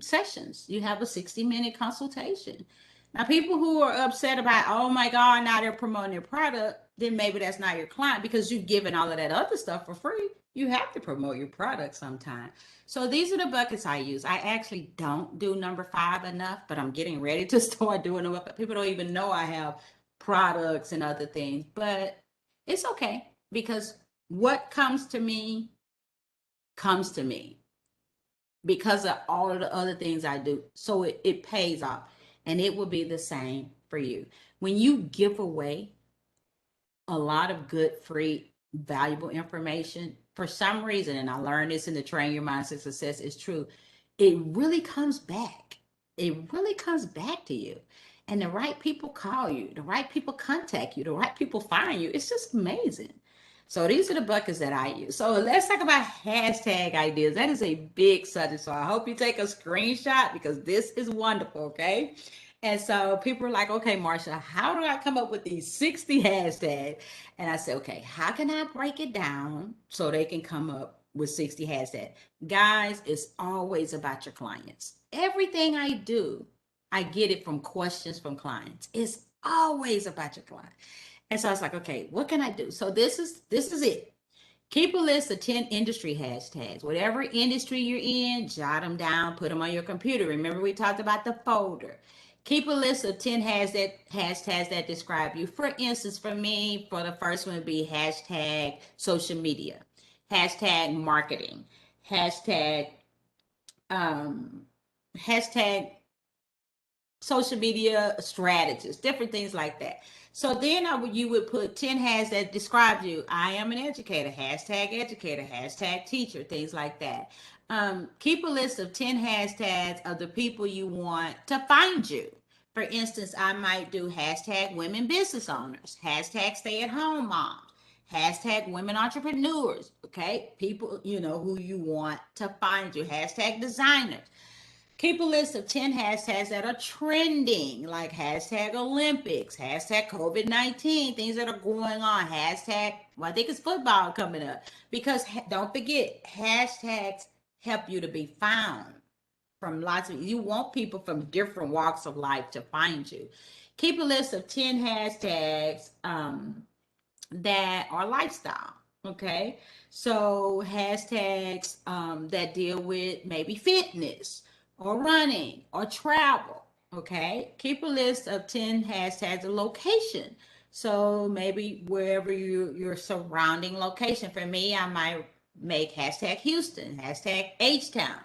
sessions. You have a 60-minute consultation. Now, people who are upset about, oh my God, now they're promoting their product, then maybe that's not your client because you've given all of that other stuff for free. You have to promote your product sometime. So these are the buckets I use. I actually don't do number 5 enough, but I'm getting ready to start doing them. People don't even know I have products and other things, but it's okay because what comes to me because of all of the other things I do. So it pays off. And it will be the same for you. When you give away a lot of good, free, valuable information, for some reason, and I learned this in the Train Your Mindset Success, is true, it really comes back. It really comes back to you. And the right people call you, the right people contact you, the right people find you. It's just amazing. So these are the buckets that I use. So let's talk about hashtag ideas. That is a big subject. So I hope you take a screenshot because this is wonderful, okay? And so people are like, okay, Marsha, how do I come up with these 60 hashtags? And I said, okay, how can I break it down so they can come up with 60 hashtags? Guys, it's always about your clients. Everything I do, I get it from questions from clients. It's always about your client. And so I was like, okay, what can I do? So this is it. Keep a list of 10 industry hashtags. Whatever industry you're in, jot them down, put them on your computer. Remember we talked about the folder. Keep a list of 10 hashtags that describe you. For instance, for me, for the first one would be hashtag social media, hashtag marketing, hashtag hashtag social media strategist, different things like that. So then you would put 10 hashtags that describe you. I am an educator, hashtag teacher, things like that. Keep a list of 10 hashtags of the people you want to find you. For instance, I might do hashtag women business owners, hashtag stay at home moms, hashtag women entrepreneurs, okay? People, you know, who you want to find you, hashtag designers. Keep a list of 10 hashtags that are trending, like hashtag Olympics, hashtag COVID-19, things that are going on, hashtag, well, I think it's football coming up. Because don't forget, hashtags help you to be found from lots of, you want people from different walks of life to find you. Keep a list of 10 hashtags that are lifestyle. Okay. So hashtags that deal with maybe fitness or running or travel. Okay. Keep a list of 10 hashtags of location. So maybe wherever your surrounding location. For me, I might make hashtag Houston, hashtag H-Town.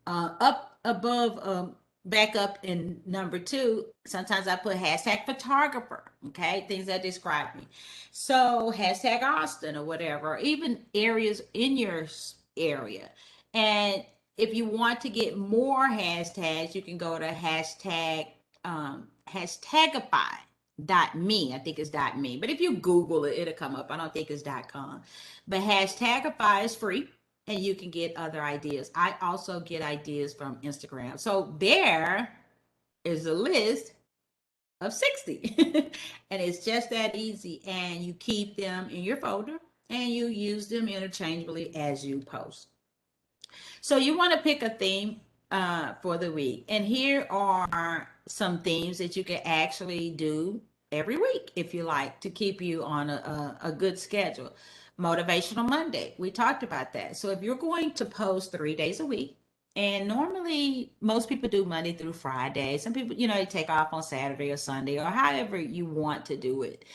Up above, back up in number 2, sometimes I put hashtag photographer. Okay. Things that describe me. So hashtag Austin or whatever, or even areas in your area. And if you want to get more hashtags, you can go to hashtag hashtagify.me. I think it's .me. But if you Google it, it'll come up. I don't think it's .com. But hashtagify is free and you can get other ideas. I also get ideas from Instagram. So there is a list of 60 and it's just that easy, and you keep them in your folder and you use them interchangeably as you post. So you want to pick a theme for the week. And here are some themes that you can actually do every week if you like to keep you on a good schedule. Motivational Monday, we talked about that. So if you're going to post 3 days a week, and normally most people do Monday through Friday. Some people, they take off on Saturday or Sunday or however you want to do it.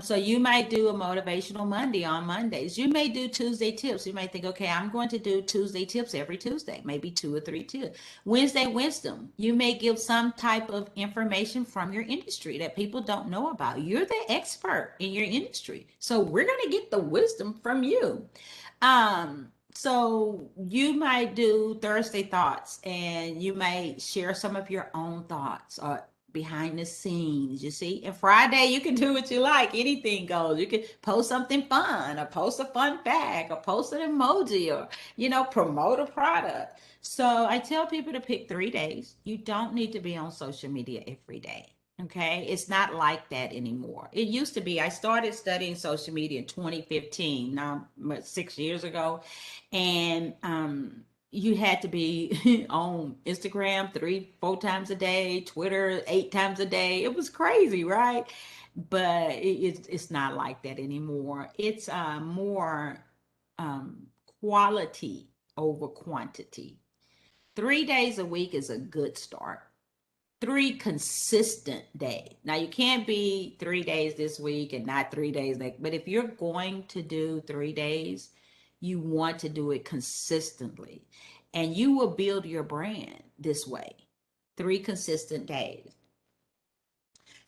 So you might do a motivational Monday on Mondays. You may do Tuesday tips. You might think, okay, I'm going to do Tuesday tips every Tuesday, maybe 2 or 3 tips. Wednesday wisdom. You may give some type of information from your industry that people don't know about. You're the expert in your industry. So we're going to get the wisdom from you. So you might do Thursday thoughts, and you might share some of your own thoughts or behind the scenes, you see. And Friday, you can do what you like. Anything goes. You can post something fun, or post a fun fact, or post an emoji, or, promote a product. So I tell people to pick 3 days. You don't need to be on social media every day. Okay, it's not like that anymore. It used to be. I started studying social media in 2015, now 6 years ago, and you had to be on Instagram 3-4 times a day, Twitter 8 times a day. It was crazy, right? But it's not like that anymore. It's more quality over quantity. 3 days a week is a good start. 3 consistent days. Now you can't be 3 days this week and not 3 days next. But if you're going to do 3 days, you want to do it consistently, and you will build your brand this way. 3 consistent days.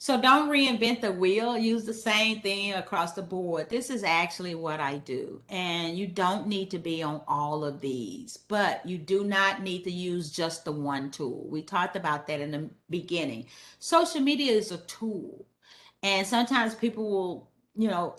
So don't reinvent the wheel. Use the same thing across the board. This is actually what I do. And you don't need to be on all of these, but you do not need to use just the one tool. We talked about that in the beginning. Social media is a tool. And sometimes people will,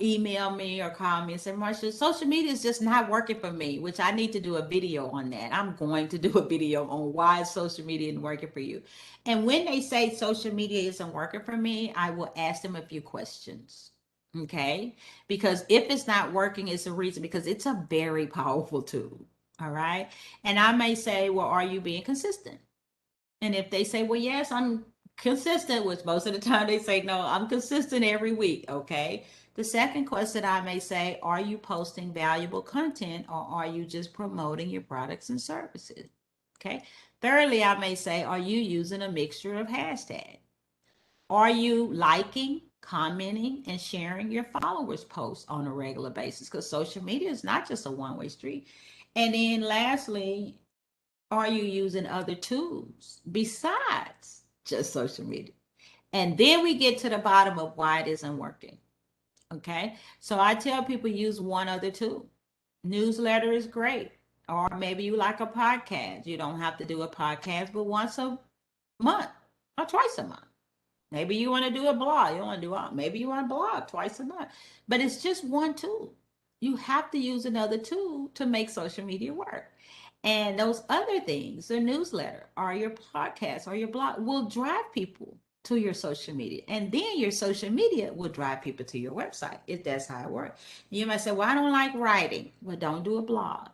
email me or call me and say, Marsha, social media is just not working for me, which I need to do a video on that. I'm going to do a video on why social media isn't working for you. And when they say social media isn't working for me, I will ask them a few questions. Okay. Because if it's not working, it's a reason, because it's a very powerful tool. All right. And I may say, well, are you being consistent? And if they say, well, yes, I'm consistent, which most of the time they say, no, I'm consistent every week. Okay. The second question I may say, are you posting valuable content, or are you just promoting your products and services? Okay. Thirdly, I may say, are you using a mixture of hashtags? Are you liking, commenting, and sharing your followers' posts on a regular basis? Because social media is not just a one-way street. And then lastly, are you using other tools besides just social media? And then we get to the bottom of why it isn't working. Okay. So I tell people use one other tool. Newsletter is great. Or maybe you like a podcast. You don't have to do a podcast, but once a month or twice a month. Maybe you want to do a blog. You want to do maybe you want to blog twice a month. But it's just one tool. You have to use another tool to make social media work. And those other things, the newsletter or your podcast or your blog, will drive people to your social media. And then your social media will drive people to your website, if that's how it works. You might say, well, I don't like writing. Well, don't do a blog.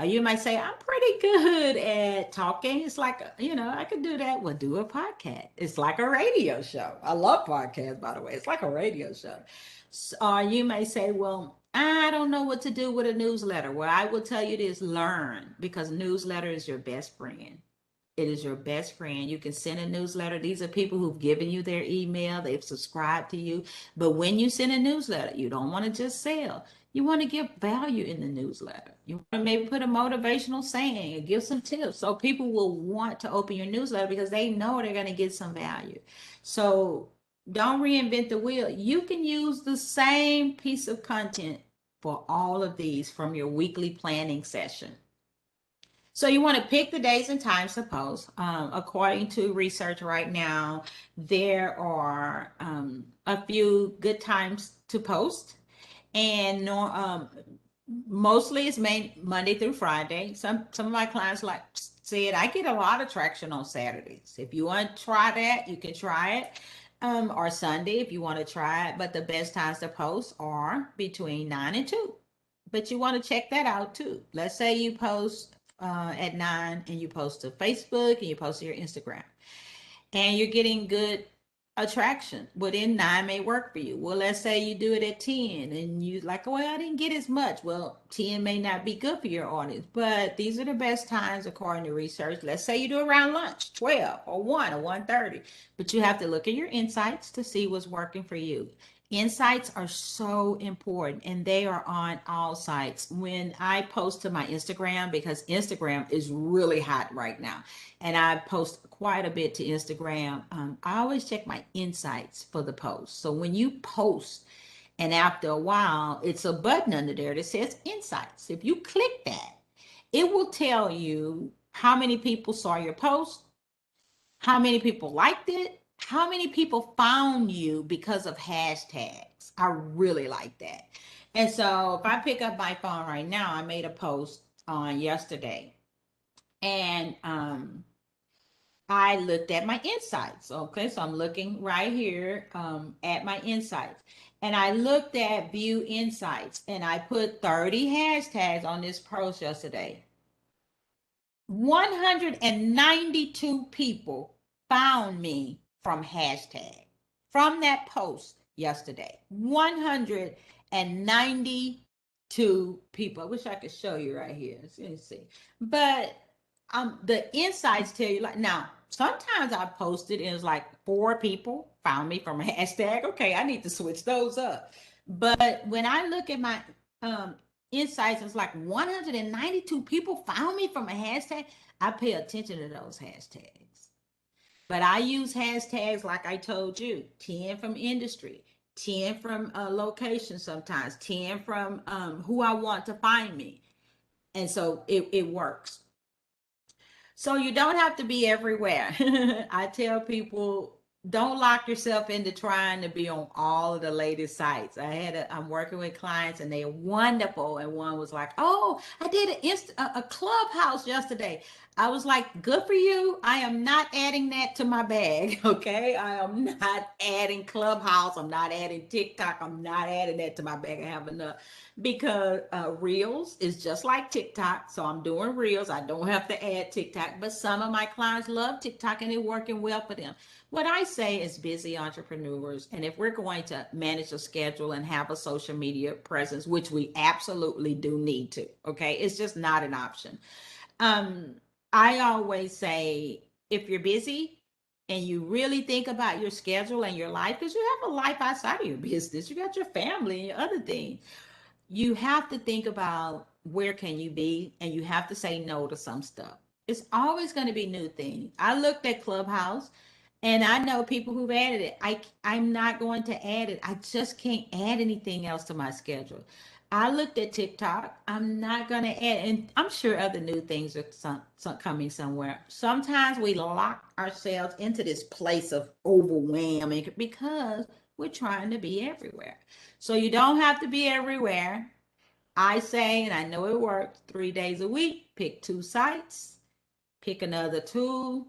Or you might say, I'm pretty good at talking. It's like, I could do that. Well, do a podcast. It's like a radio show. I love podcasts, by the way. It's like a radio show. Or you may say, well, I don't know what to do with a newsletter. Well, I will tell you this, learn, because newsletter is your best friend. It is your best friend. You can send a newsletter. These are people who've given you their email. They've subscribed to you. But when you send a newsletter, you don't want to just sell. You want to give value in the newsletter. You want to maybe put a motivational saying and give some tips. So people will want to open your newsletter because they know they're going to get some value. So don't reinvent the wheel. You can use the same piece of content for all of these from your weekly planning session. So you want to pick the days and times to post. According to research right now, there are a few good times to post, and mostly it's Monday through Friday. Some of my clients said I get a lot of traction on Saturdays. If you want to try that, you can try it. or Sunday if you want to try it. But the best times to post are between 9 and 2. But you want to check that out too. Let's say you post at 9 and you post to Facebook and you post to your Instagram and you're getting good attraction. Well, then 9 may work for you. Well, let's say you do it at 10 and you like, well, I didn't get as much. Well, 10 may not be good for your audience, but these are the best times according to research. Let's say you do around lunch, 12 or 1 or 1:30, but you have to look at your insights to see what's working for you. Insights are so important and they are on all sites. When I post to my Instagram, because Instagram is really hot right now, and I post quite a bit to Instagram, I always check my insights for the post. So when you post, and after a while, it's a button under there that says insights. If you click that, it will tell you how many people saw your post, how many people liked it, how many people found you because of hashtags. I really like that. And so if I pick up my phone right now, I made a post on yesterday and I looked at my insights. Okay, so I'm looking right here at my insights. And I looked at view insights and I put 30 hashtags on this post yesterday. 192 people found me from hashtag from that post yesterday. 192 people. I wish I could show you right here. Let's see. But the insights tell you, like, now sometimes I posted and it's like 4 people found me from a hashtag. Okay, I need to switch those up. But when I look at my insights, it's like 192 people found me from a hashtag. I pay attention to those hashtags. But I use hashtags like I told you, 10 from industry, 10 from location sometimes, 10 from who I want to find me. And so it works. So you don't have to be everywhere. I tell people, don't lock yourself into trying to be on all of the latest sites. I'm working with clients and they're wonderful. And one was like, oh, I did a Clubhouse yesterday. I was like, good for you. I am not adding that to my bag. Okay. I am not adding Clubhouse. I'm not adding TikTok. I'm not adding that to my bag. I have enough because Reels is just like TikTok. So I'm doing Reels. I don't have to add TikTok, but some of my clients love TikTok and it's working well for them. What I say is busy entrepreneurs, and if we're going to manage a schedule and have a social media presence, which we absolutely do need to, okay, it's just not an option. I always say, if you're busy and you really think about your schedule and your life, because you have a life outside of your business, you got your family and your other things, you have to think about where can you be, and you have to say no to some stuff. It's always going to be new things. I looked at Clubhouse and I know people who've added it. I'm not going to add it. I just can't add anything else to my schedule. I looked at TikTok. I'm not going to add, and I'm sure other new things are coming somewhere. Sometimes we lock ourselves into this place of overwhelming because we're trying to be everywhere. So you don't have to be everywhere. I say, and I know it works, 3 days a week, pick 2 sites, pick another tool,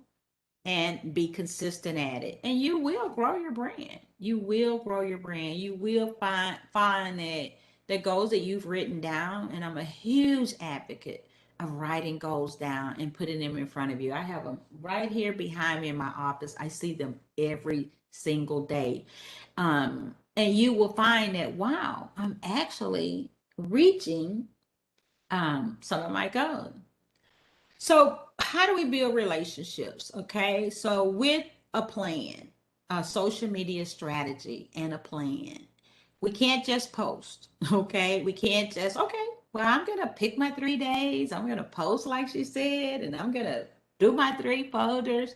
and be consistent at it. And you will grow your brand. You will grow your brand. You will find that the goals that you've written down, and I'm a huge advocate of writing goals down and putting them in front of you. I have them right here behind me in my office. I see them every single day. And you will find that, wow, I'm actually reaching some of my goals. So how do we build relationships? Okay, so with a plan, a social media strategy, and a plan, we can't just post. Okay, we can't just, okay, well, I'm gonna pick my 3 days, I'm gonna post like she said, and I'm gonna do my 3 folders.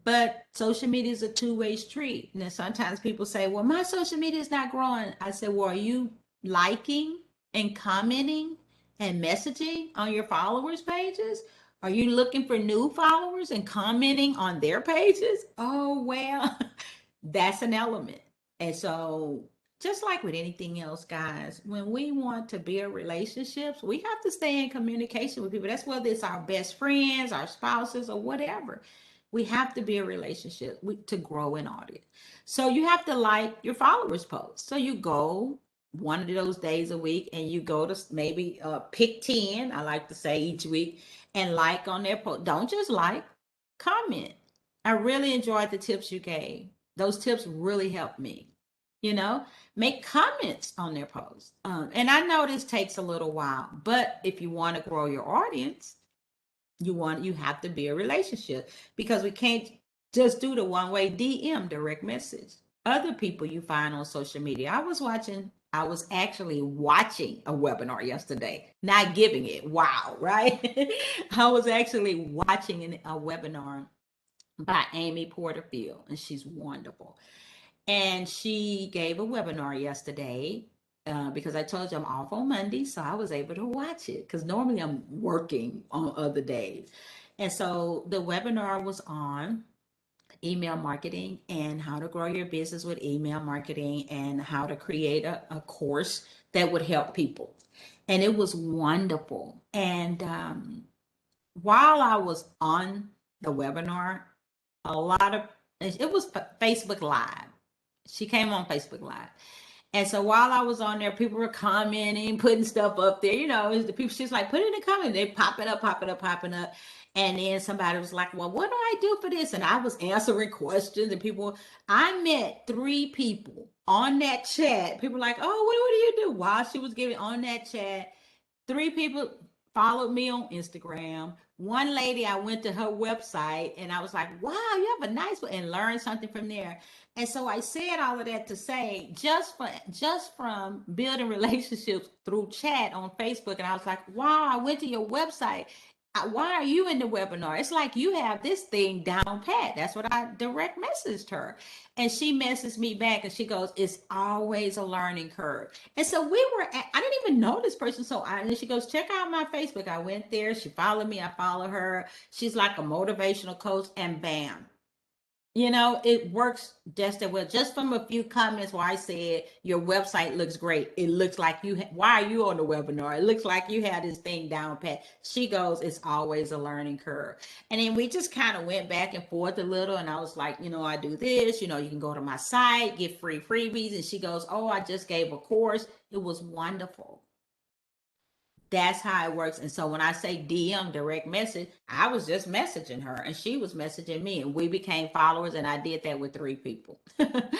But social media is a two-way street. And then sometimes people say, well, my social media is not growing. I said, well, are you liking and commenting and messaging on your followers' pages? Are you looking for new followers and commenting on their pages? Oh, well, that's an element. And so, just like with anything else, guys, when we want to build relationships, we have to stay in communication with people. That's whether it's our best friends, our spouses, or whatever. We have to be a relationship to grow an audience. So you have to like your followers post. So you go one of those days a week and you go to maybe pick 10, I like to say, each week, and like on their post. Don't just like, comment. I really enjoyed the tips you gave. Those tips really helped me. Make comments on their posts. And I know this takes a little while, but if you want to grow your audience, you have to be a relationship, because we can't just do the one-way DM, direct message. Other people you find on social media. I was actually watching a webinar yesterday, not giving it. Wow, right? I was actually watching a webinar by Amy Porterfield, and she's wonderful. And she gave a webinar yesterday because I told you I'm off on Monday, so I was able to watch it, because normally I'm working on other days. And so the webinar was on email marketing and how to grow your business with email marketing and how to create a course that would help people. And it was wonderful. And while I was on the webinar, it was Facebook Live. She came on Facebook Live. And so while I was on there, people were commenting, putting stuff up there. The people, she's like, put it in the comment. They're popping up. And then somebody was like, well, what do I do for this? And I was answering questions, and I met 3 people on that chat. People were like, oh, what do you do? While she was giving on that chat, 3 people followed me on Instagram. One lady, I went to her website and I was like, wow, you have a nice one, and learned something from there. And so I said all of that to say, just from building relationships through chat on Facebook, and I was like, wow, I went to your website. Why are you in the webinar? It's like you have this thing down pat. That's what I direct messaged her. And she messaged me back and she goes, it's always a learning curve. And so I didn't even know this person. And she goes, check out my Facebook. I went there. She followed me. I follow her. She's like a motivational coach, and bam. It works just as well. Just from a few comments where I said, your website looks great. It looks like why are you on the webinar? It looks like you had this thing down pat. She goes, it's always a learning curve. And then we just kind of went back and forth a little. And I was like, I do this, you can go to my site, get free freebies. And she goes, oh, I just gave a course. It was wonderful. That's how it works. And so when I say DM, direct message, I was just messaging her and she was messaging me, and we became followers. And I did that with 3 people. But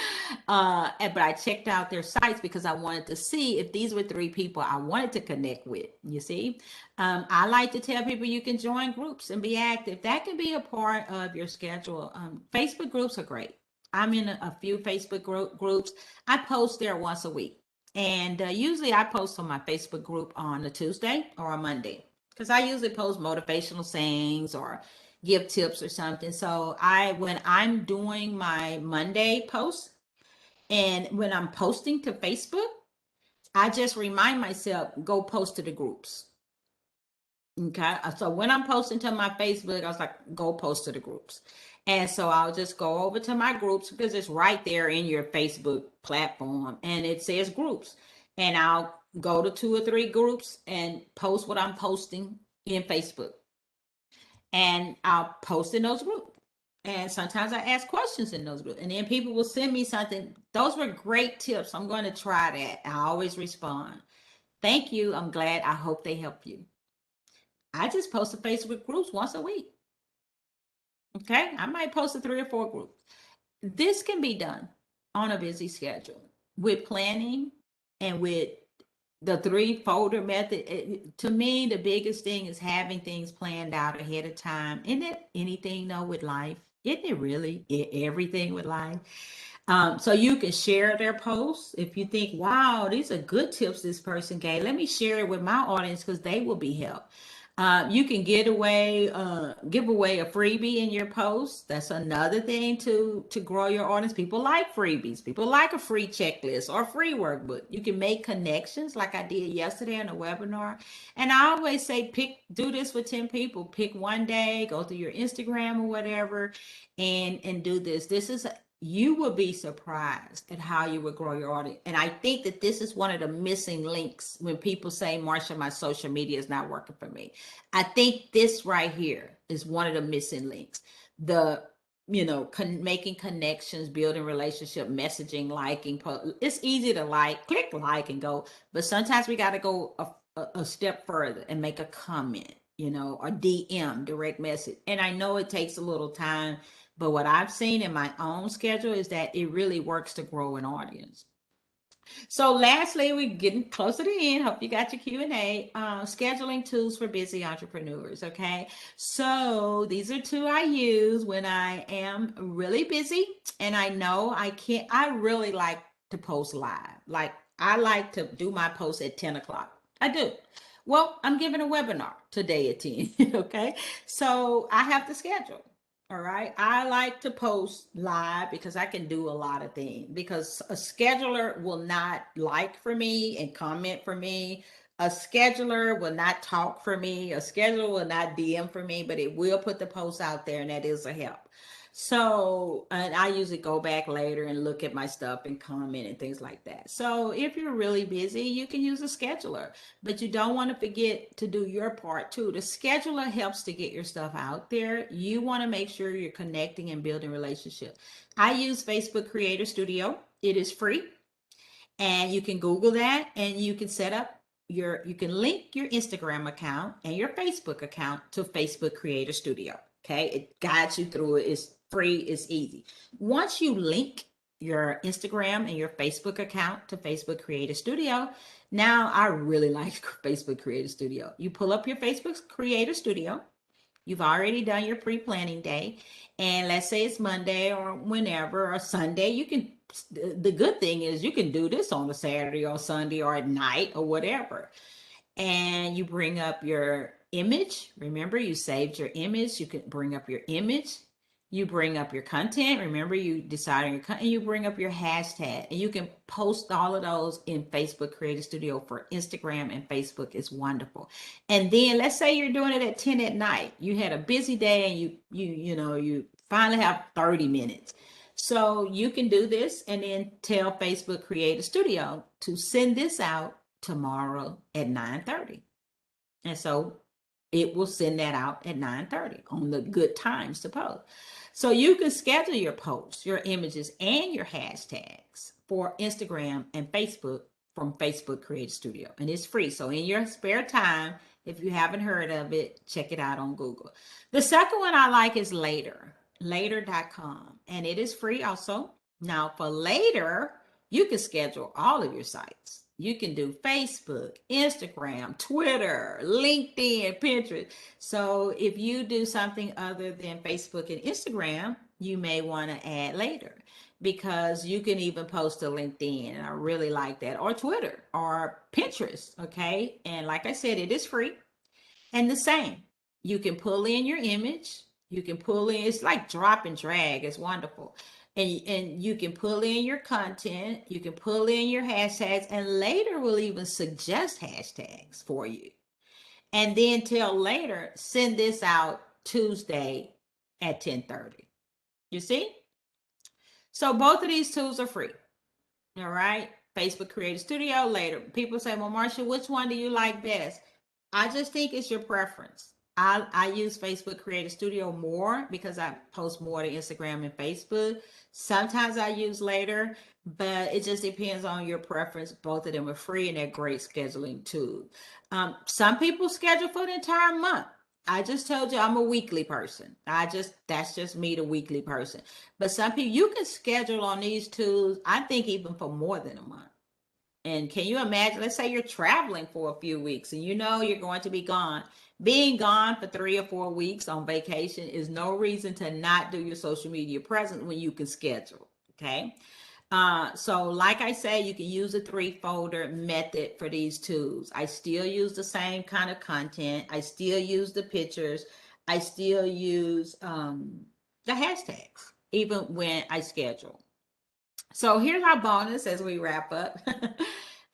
I checked out their sites because I wanted to see if these were 3 people I wanted to connect with. You see, I like to tell people you can join groups and be active. That can be a part of your schedule. Facebook groups are great. I'm in a few Facebook groups. I post there once a week. And usually I post on my Facebook group on a Tuesday or a Monday, because I usually post motivational sayings or give tips or something. So when I'm doing my Monday post and when I'm posting to Facebook, I just remind myself, go post to the groups. Okay. So when I'm posting to my Facebook, I was like, go post to the groups. And so I'll just go over to my groups, because it's right there in your Facebook platform and it says groups. And I'll go to 2 or 3 groups and post what I'm posting in Facebook. And I'll post in those groups. And sometimes I ask questions in those groups. And then people will send me something. Those were great tips. I'm going to try that. I always respond. Thank you. I'm glad. I hope they help you. I just post to Facebook groups once a week. Okay, I might post to 3 or 4 groups. This can be done on a busy schedule with planning and with the 3-folder method. To me, the biggest thing is having things planned out ahead of time. Isn't it anything though with life? Isn't it really everything with life? So you can share their posts. If you think, wow, these are good tips this person gave, let me share it with my audience because they will be helped. You can give away a freebie in your post. That's another thing to grow your audience. People like freebies. People like a free checklist or free workbook. You can make connections like I did yesterday in a webinar. And I always say, do this with 10 people. Pick one day, go through your Instagram or whatever, and do this. You will be surprised at how you will grow your audience. And I think that this is one of the missing links when people say, Marsha, my social media is not working for me. I think this right here is one of the missing links. the making connections, building relationship, messaging, liking. It's easy to click like and go, but sometimes we got to go a step further and make a comment, or DM, direct message. And I know it takes a little time, but what I've seen in my own schedule is that it really works to grow an audience. So lastly, we're getting closer to the end. Hope you got your Q&A. Scheduling tools for busy entrepreneurs, okay? So these are two I use when I am really busy and I know I really like to post live. Like I like to do my posts at 10 o'clock. I do. Well, I'm giving a webinar today at 10, okay? So I have to schedule. All right. I like to post live because I can do a lot of things, because a scheduler will not like for me and comment for me. A scheduler will not talk for me. A scheduler will not DM for me, but it will put the post out there, and that is a help. So, and I usually go back later and look at my stuff and comment and things like that. So if you're really busy, you can use a scheduler, but you don't want to forget to do your part too. The scheduler helps to get your stuff out there. You want to make sure you're connecting and building relationships. I use Facebook Creator Studio. It is free, and you can Google that and you can set up you can link your Instagram account and your Facebook account to Facebook Creator Studio. Okay. It guides you through it. It's free. It's easy. Once you link your Instagram and your Facebook account to Facebook Creator Studio, now I really like Facebook Creator Studio. You pull up your Facebook Creator Studio. You've already done your pre-planning day. And let's say it's Monday or whenever or Sunday, the good thing is you can do this on a Saturday or Sunday or at night or whatever. And you bring up your image. Remember, you saved your image. You can bring up your image. You bring up your content. Remember, you decide on your content. You bring up your hashtag, and you can post all of those in Facebook Creator Studio for Instagram and Facebook. It's wonderful. And then let's say you're doing it at 10 at night. You had a busy day, and you finally have 30 minutes. So you can do this and then tell Facebook Creator Studio to send this out tomorrow at 9:30. And so it will send that out at 9:30 on the good times to post. So you can schedule your posts, your images, and your hashtags for Instagram and Facebook from Facebook Creator Studio. And it's free. So in your spare time, if you haven't heard of it, check it out on Google. The second one I like is later.com. And it is free also. Now for Later, you can schedule all of your sites. You can do Facebook, Instagram, Twitter, LinkedIn, Pinterest. So if you do something other than Facebook and Instagram, you may want to add Later, because you can even post to LinkedIn. And I really like that. Or Twitter or Pinterest. Okay. And like I said, it is free. And the same, you can pull in your image. You can pull in, it's like drop and drag. It's wonderful. And you can pull in your content, you can pull in your hashtags, and Later will even suggest hashtags for you. And then tell Later, send this out Tuesday at 10:30. You see? So both of these tools are free. All right. Facebook Creator Studio, Later. People say, well, Marsha, which one do you like best? I just think it's your preference. I use Facebook Creator Studio more because I post more to Instagram and Facebook. Sometimes I use Later, but it just depends on your preference. Both of them are free and they're great scheduling tools. Some people schedule for the entire month. I just told you I'm a weekly person. That's just me, the weekly person. But some people, you can schedule on these tools, I think even for more than a month. And can you imagine, let's say you're traveling for a few weeks and you know you're going to be gone. Being gone for 3 or 4 weeks on vacation is no reason to not do your social media presence when you can schedule. Okay. So like I say, you can use a 3-folder method for these tools. I still use the same kind of content. I still use the pictures. I still use the hashtags, even when I schedule. So here's our bonus as we wrap up.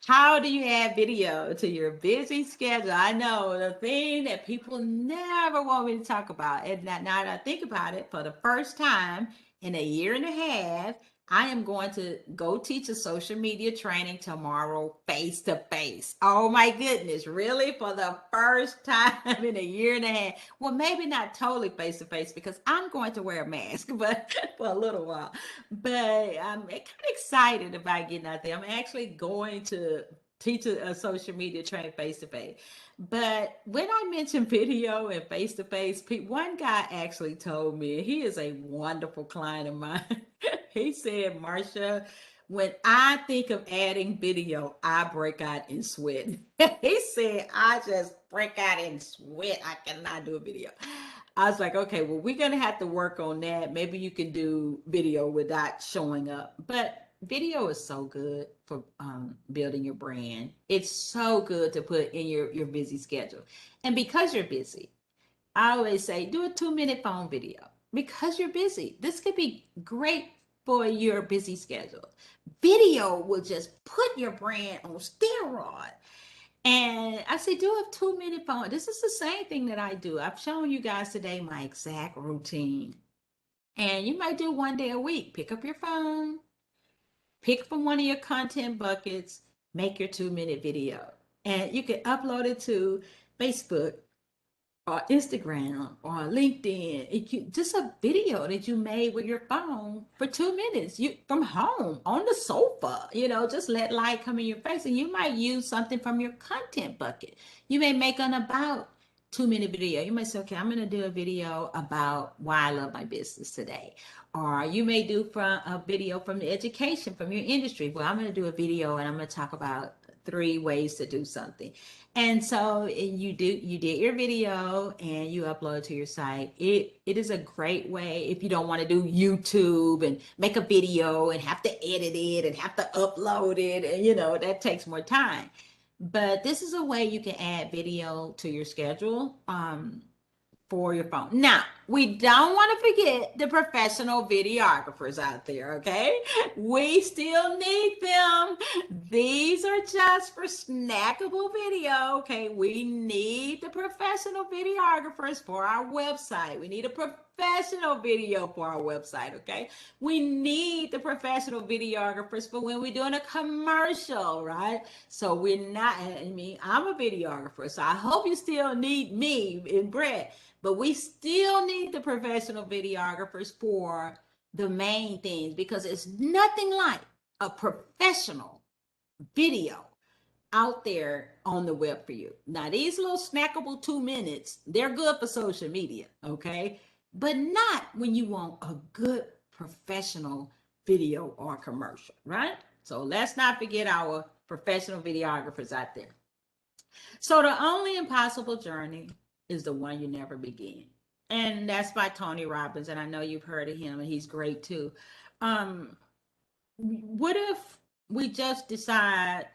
How do you add video to your busy schedule? I know the thing that people never want me to talk about. And now that I think about it, for the first time in a year and a half, I am going to go teach a social media training tomorrow face to face. Oh my goodness, really? For the first time in a year and a half. Well, maybe not totally face to face because I'm going to wear a mask, but for a little while. But I'm kind of excited about getting out there. I'm actually going to teach a social media training face to face. But when I mentioned video and face to face, one guy actually told me, he is a wonderful client of mine. He said, Marsha, when I think of adding video, I break out in sweat. He said, I just break out in sweat. I cannot do a video. I was like, okay, well, we're going to have to work on that. Maybe you can do video without showing up. But video is so good for building your brand. It's so good to put in your busy schedule. And because you're busy, I always say, do a 2-minute phone video because you're busy. This could be great for your busy schedule. Video will just put your brand on steroid. And I say, do a 2-minute phone. This is the same thing that I do. I've shown you guys today my exact routine. And you might do 1 day a week. Pick up your phone, pick from one of your content buckets, make your 2-minute video. And you can upload it to Facebook or Instagram or LinkedIn. Just a video that you made with your phone for 2 minutes. You from home on the sofa, just let light come in your face. And you might use something from your content bucket. You may make an about 2-minute video. You might say, okay, I'm going to do a video about why I love my business today. Or you may do a video from the education, from your industry. Well, I'm going to do a video and I'm going to talk about 3 ways to do something. And so you did your video and you upload it to your site. It is a great way if you don't want to do YouTube and make a video and have to edit it and have to upload it. And, that takes more time. But this is a way you can add video to your schedule for your phone. Now, we don't want to forget the professional videographers out there, okay? We still need them. These are just for snackable video, okay? We need the professional videographers for our website. We need a professional video for our website, okay? We need the professional videographers for when we're doing a commercial, right? So I'm a videographer, so I hope you still need me and Brett. But we still need the professional videographers for the main things because it's nothing like a professional video out there on the web for you. Now, these little snackable 2 minutes, they're good for social media, okay? But not when you want a good professional video or commercial, right? So let's not forget our professional videographers out there. So the only impossible journey is the one you never begin. And that's by Tony Robbins. And I know you've heard of him and he's great too. What if we just decide,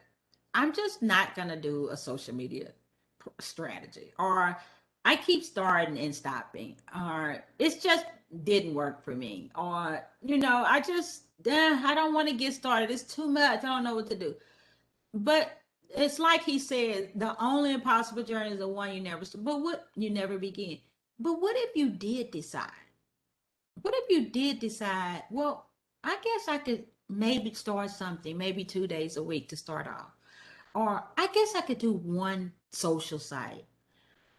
I'm just not going to do a social media strategy, or I keep starting and stopping, or it's just didn't work for me, or, I don't want to get started. It's too much. I don't know what to do. But it's like he said, the only impossible journey is the one you never begin. But what if you did decide? What if you did decide, well, I guess I could maybe start something, maybe 2 days a week to start off. Or I guess I could do one social site.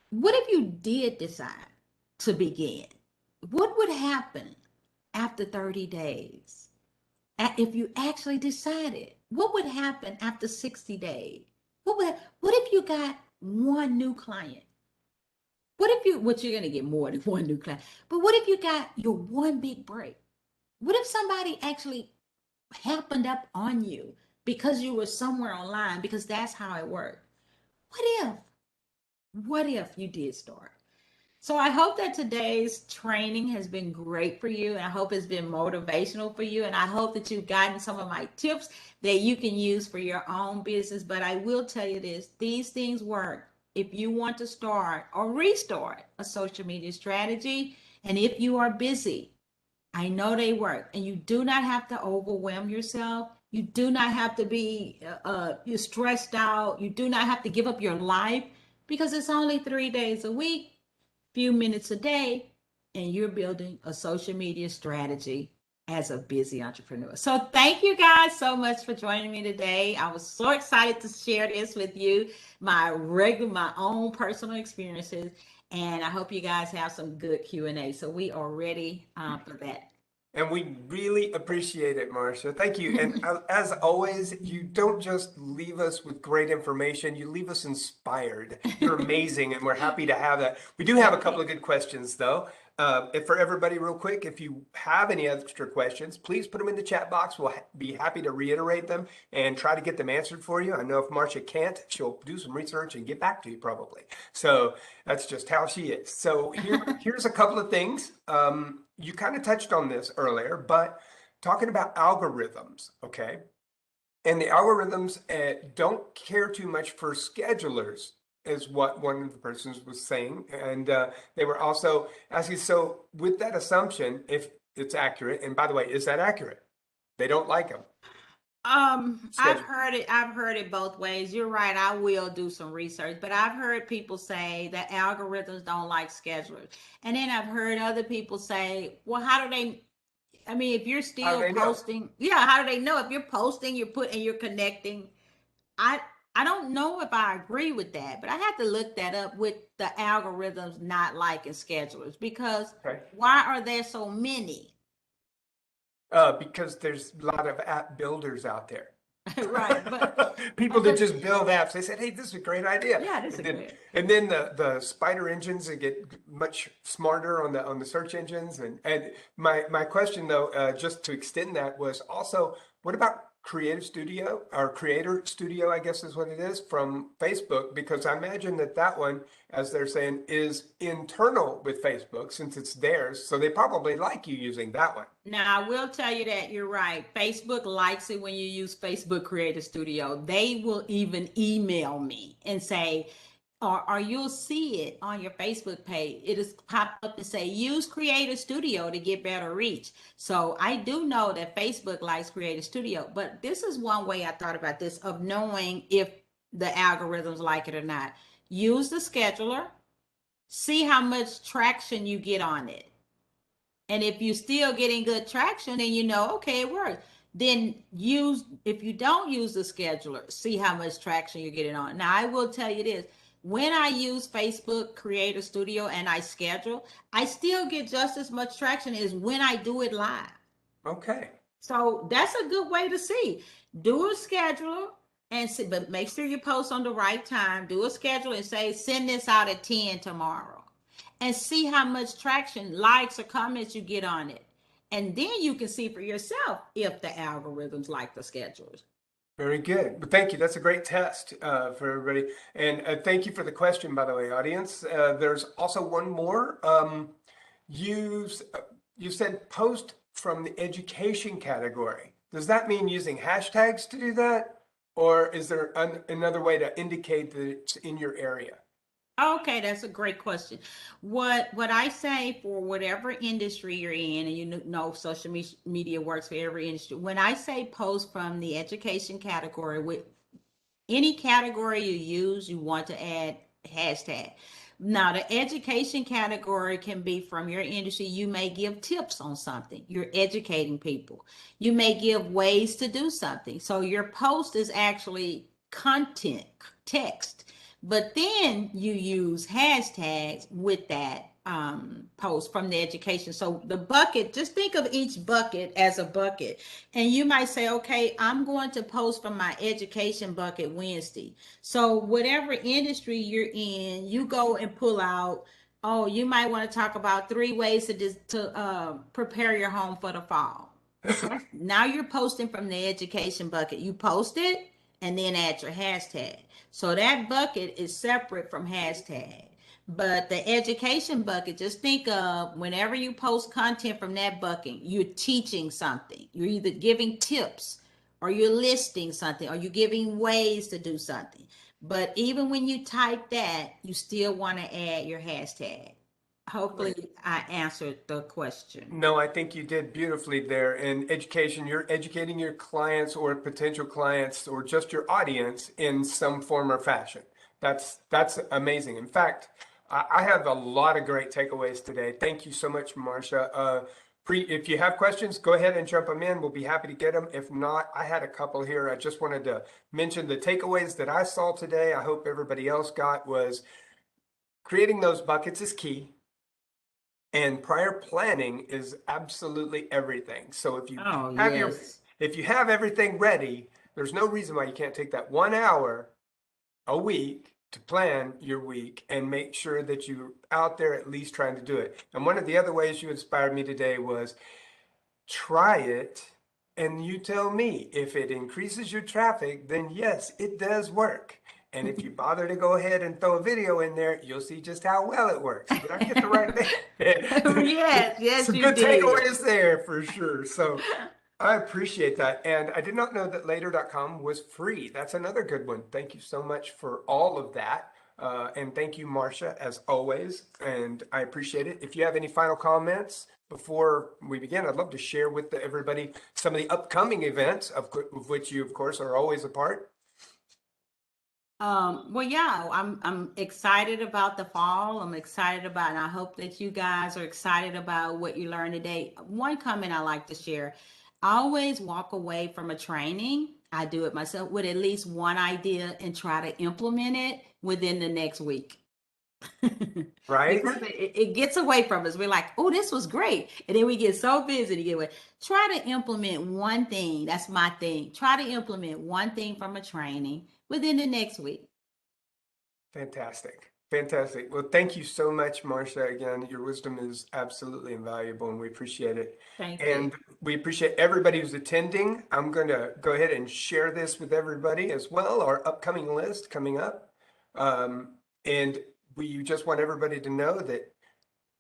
What if you did decide to begin? What would happen after 30 days? If you actually decided, what would happen after 60 days? What if you got one new client? What you're going to get more than one new client, but what if you got your one big break? What if somebody actually happened up on you because you were somewhere online, because that's how it worked? What if you did start? So I hope that today's training has been great for you. And I hope it's been motivational for you. And I hope that you've gotten some of my tips that you can use for your own business. But I will tell you this, these things work if you want to start or restart a social media strategy. And if you are busy, I know they work. And you do not have to overwhelm yourself. You do not have to be you're stressed out. You do not have to give up your life, because it's only 3 days a week, few minutes a day, and you're building a social media strategy as a busy entrepreneur. So thank you guys so much for joining me today. I was so excited to share this with you, my own personal experiences, and I hope you guys have some good Q&A. So we are ready for that. And we really appreciate it, Marcia. Thank you. And as always, you don't just leave us with great information, you leave us inspired. You're amazing, and we're happy to have that. We do have a couple of good questions, though. And for everybody, real quick, if you have any extra questions, please put them in the chat box. We'll be happy to reiterate them and try to get them answered for you. I know if Marcia can't, she'll do some research and get back to you probably. So that's just how she is. So here's a couple of things. You kind of touched on this earlier, but talking about algorithms, okay? And the algorithms don't care too much for schedulers, is what one of the persons was saying. And they were also asking, so with that assumption, if it's accurate, and by the way, is that accurate? They don't like them. I've heard it both ways. You're right. I will do some research, but I've heard people say that algorithms don't like schedulers. And then I've heard other people say, well, how do they, I mean, if you're still posting, how do they know if you're posting, you're connecting? I don't know if I agree with that, but I have to look that up with the algorithms not liking schedulers, because why are there so many? Because there's a lot of app builders out there. Right, but people that just build apps. They said, hey, this is a great idea. Yeah, this is great. And then the spider engines that get much smarter on the search engines. And my question though, just to extend that, was also, what about Creative Studio, or Creator Studio, I guess is what it is, from Facebook? Because I imagine that one, as they're saying, is internal with Facebook since it's theirs. So they probably like you using that one. Now, I will tell you that you're right. Facebook likes it when you use Facebook Creator Studio. They will even email me and say, or you'll see it on your Facebook page. It is pop up to say, use Creator Studio to get better reach. So I do know that Facebook likes Creator Studio, but this is one way I thought about this, of knowing if the algorithms like it or not. Use the scheduler, see how much traction you get on it. And if you're still getting good traction, then you know, okay, it works. Then if you don't use the scheduler, see how much traction you're getting on. Now, I will tell you this. When I use Facebook Creator Studio and I schedule, I still get just as much traction as when I do it live. Okay. So that's a good way to see. Do a schedule and see, but make sure you post on the right time. Do a schedule and say, send this out at 10 tomorrow. And see how much traction, likes, or comments you get on it. And then you can see for yourself if the algorithms like the schedules. Very good. But thank you. That's a great test for everybody. And thank you for the question, by the way, audience. There's also one more. You said post from the education category. Does that mean using hashtags to do that? Or is there another way to indicate that it's in your area? Okay, that's a great question. What I say, for whatever industry you're in, and you know social media works for every industry. When I say post from the education category, with any category you use, you want to add hashtag. Now, the education category can be from your industry. You may give tips on something. You're educating people. You may give ways to do something. So your post is actually content, text. But then you use hashtags with that post from the education. So the bucket, just think of each bucket as a bucket. And you might say, okay, I'm going to post from my education bucket Wednesday. So whatever industry you're in, you go and pull out, oh, you might want to talk about 3 ways to prepare your home for the fall. Now you're posting from the education bucket. You post it and then add your hashtag. So that bucket is separate from hashtag. But the education bucket, just think of whenever you post content from that bucket, you're teaching something. You're either giving tips, or you're listing something, or you're giving ways to do something. But even when you type that, you still want to add your hashtag. Hopefully I answered the question. No, I think you did beautifully there. In education, you're educating your clients or potential clients or just your audience in some form or fashion. That's amazing. In fact, I have a lot of great takeaways today. Thank you so much, Marcia. If you have questions, go ahead and jump them in. We'll be happy to get them. If not, I had a couple here. I just wanted to mention the takeaways that I saw today. I hope everybody else got was creating those buckets is key. And prior planning is absolutely everything. So if you Oh, have yes. if you have everything ready, there's no reason why you can't take that 1 hour a week to plan your week and make sure that you're out there at least trying to do it. And one of the other ways you inspired me today was try it and you tell me if it increases your traffic, then yes, it does work. And if you bother to go ahead and throw a video in there, you'll see just how well it works. Did I get the right thing? Yes, Some you good did. takeaways there for sure. So I appreciate that. And I did not know that later.com was free. That's another good one. Thank you so much for all of that. And thank you, Marcia, as always. And I appreciate it. If you have any final comments before we begin, I'd love to share with everybody some of the upcoming events, of which you, of course, are always a part. Well, yeah, I'm excited about the fall. I'm excited about, and I hope that you guys are excited about what you learned today. One comment I like to share: I always walk away from a training. I do it myself with at least one idea and try to implement it within the next week. Right? Because it gets away from us. We're like, oh, this was great. And then we get so busy to get away. Try to implement one thing. That's my thing. Try to implement one thing from a training within the next week. Fantastic. Fantastic. Well, thank you so much, Marcia. Again, your wisdom is absolutely invaluable and we appreciate it. Thank And you. we appreciate everybody who's attending. I'm going to go ahead and share this with everybody as well, our upcoming list coming up. And we just want everybody to know that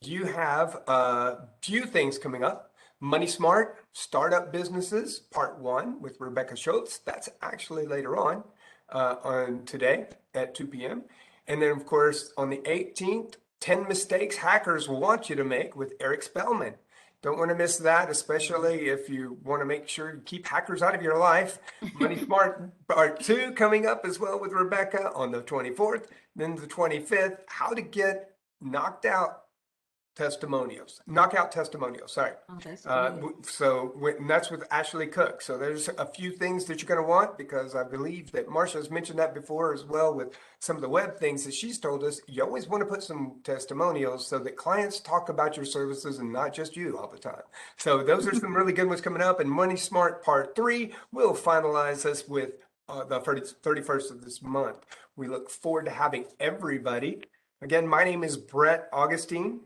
you have a few things coming up. Money Smart, Startup Businesses, Part 1 with Rebecca Schultz. That's actually later on today at 2 p.m. And then, of course, on the 18th, 10 Mistakes Hackers Want You to Make with Eric Spellman. Don't want to miss that, especially if you want to make sure you keep hackers out of your life. Money Smart Part 2 coming up as well with Rebecca on the 24th. Then the 25th, How to Get Knockout testimonials, sorry. Oh, that's good. And that's with Ashley Cook. So there's a few things that you're going to want because I believe that Marcia has mentioned that before as well with some of the web things that she's told us. You always want to put some testimonials so that clients talk about your services and not just you all the time. So those are some really good ones coming up. And Money Smart Part 3 will finalize us with the 31st of this month. We look forward to having everybody. Again, my name is Brett Augustine.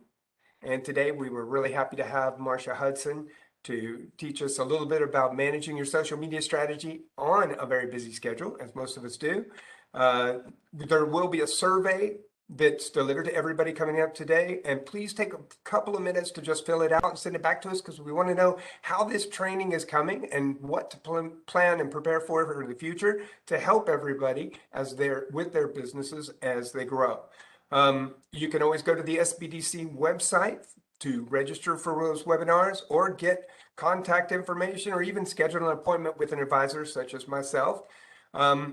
And today we were really happy to have Marcia Hudson to teach us a little bit about managing your social media strategy on a very busy schedule, as most of us do. There will be a survey that's delivered to everybody coming up today. And please take a couple of minutes to just fill it out and send it back to us because we want to know how this training is coming and what to plan and prepare for the future to help everybody as they're with their businesses as they grow. You can always go to the SBDC website to register for those webinars or get contact information or even schedule an appointment with an advisor such as myself.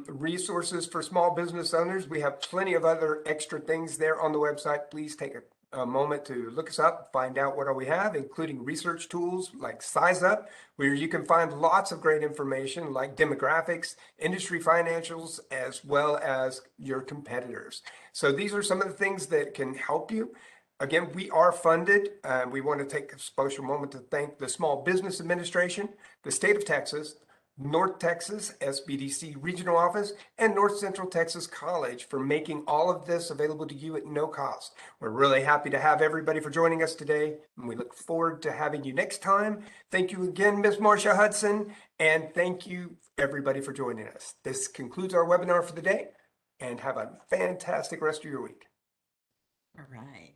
Resources for small business owners. We have plenty of other extra things there on the website. Please take a moment to look us up, find out what all we have, including research tools like Size Up, where you can find lots of great information like demographics, industry financials, as well as your competitors. So these are some of the things that can help you. Again, we are funded. We want to take a special moment to thank the Small Business Administration, the state of Texas, North Texas SBDC Regional Office, and North Central Texas College for making all of this available to you at no cost. We're really happy to have everybody for joining us today, and we look forward to having you next time. Thank you again, Ms. Marcia Hudson, and thank you everybody for joining us. This concludes our webinar for the day, and have a fantastic rest of your week. All right.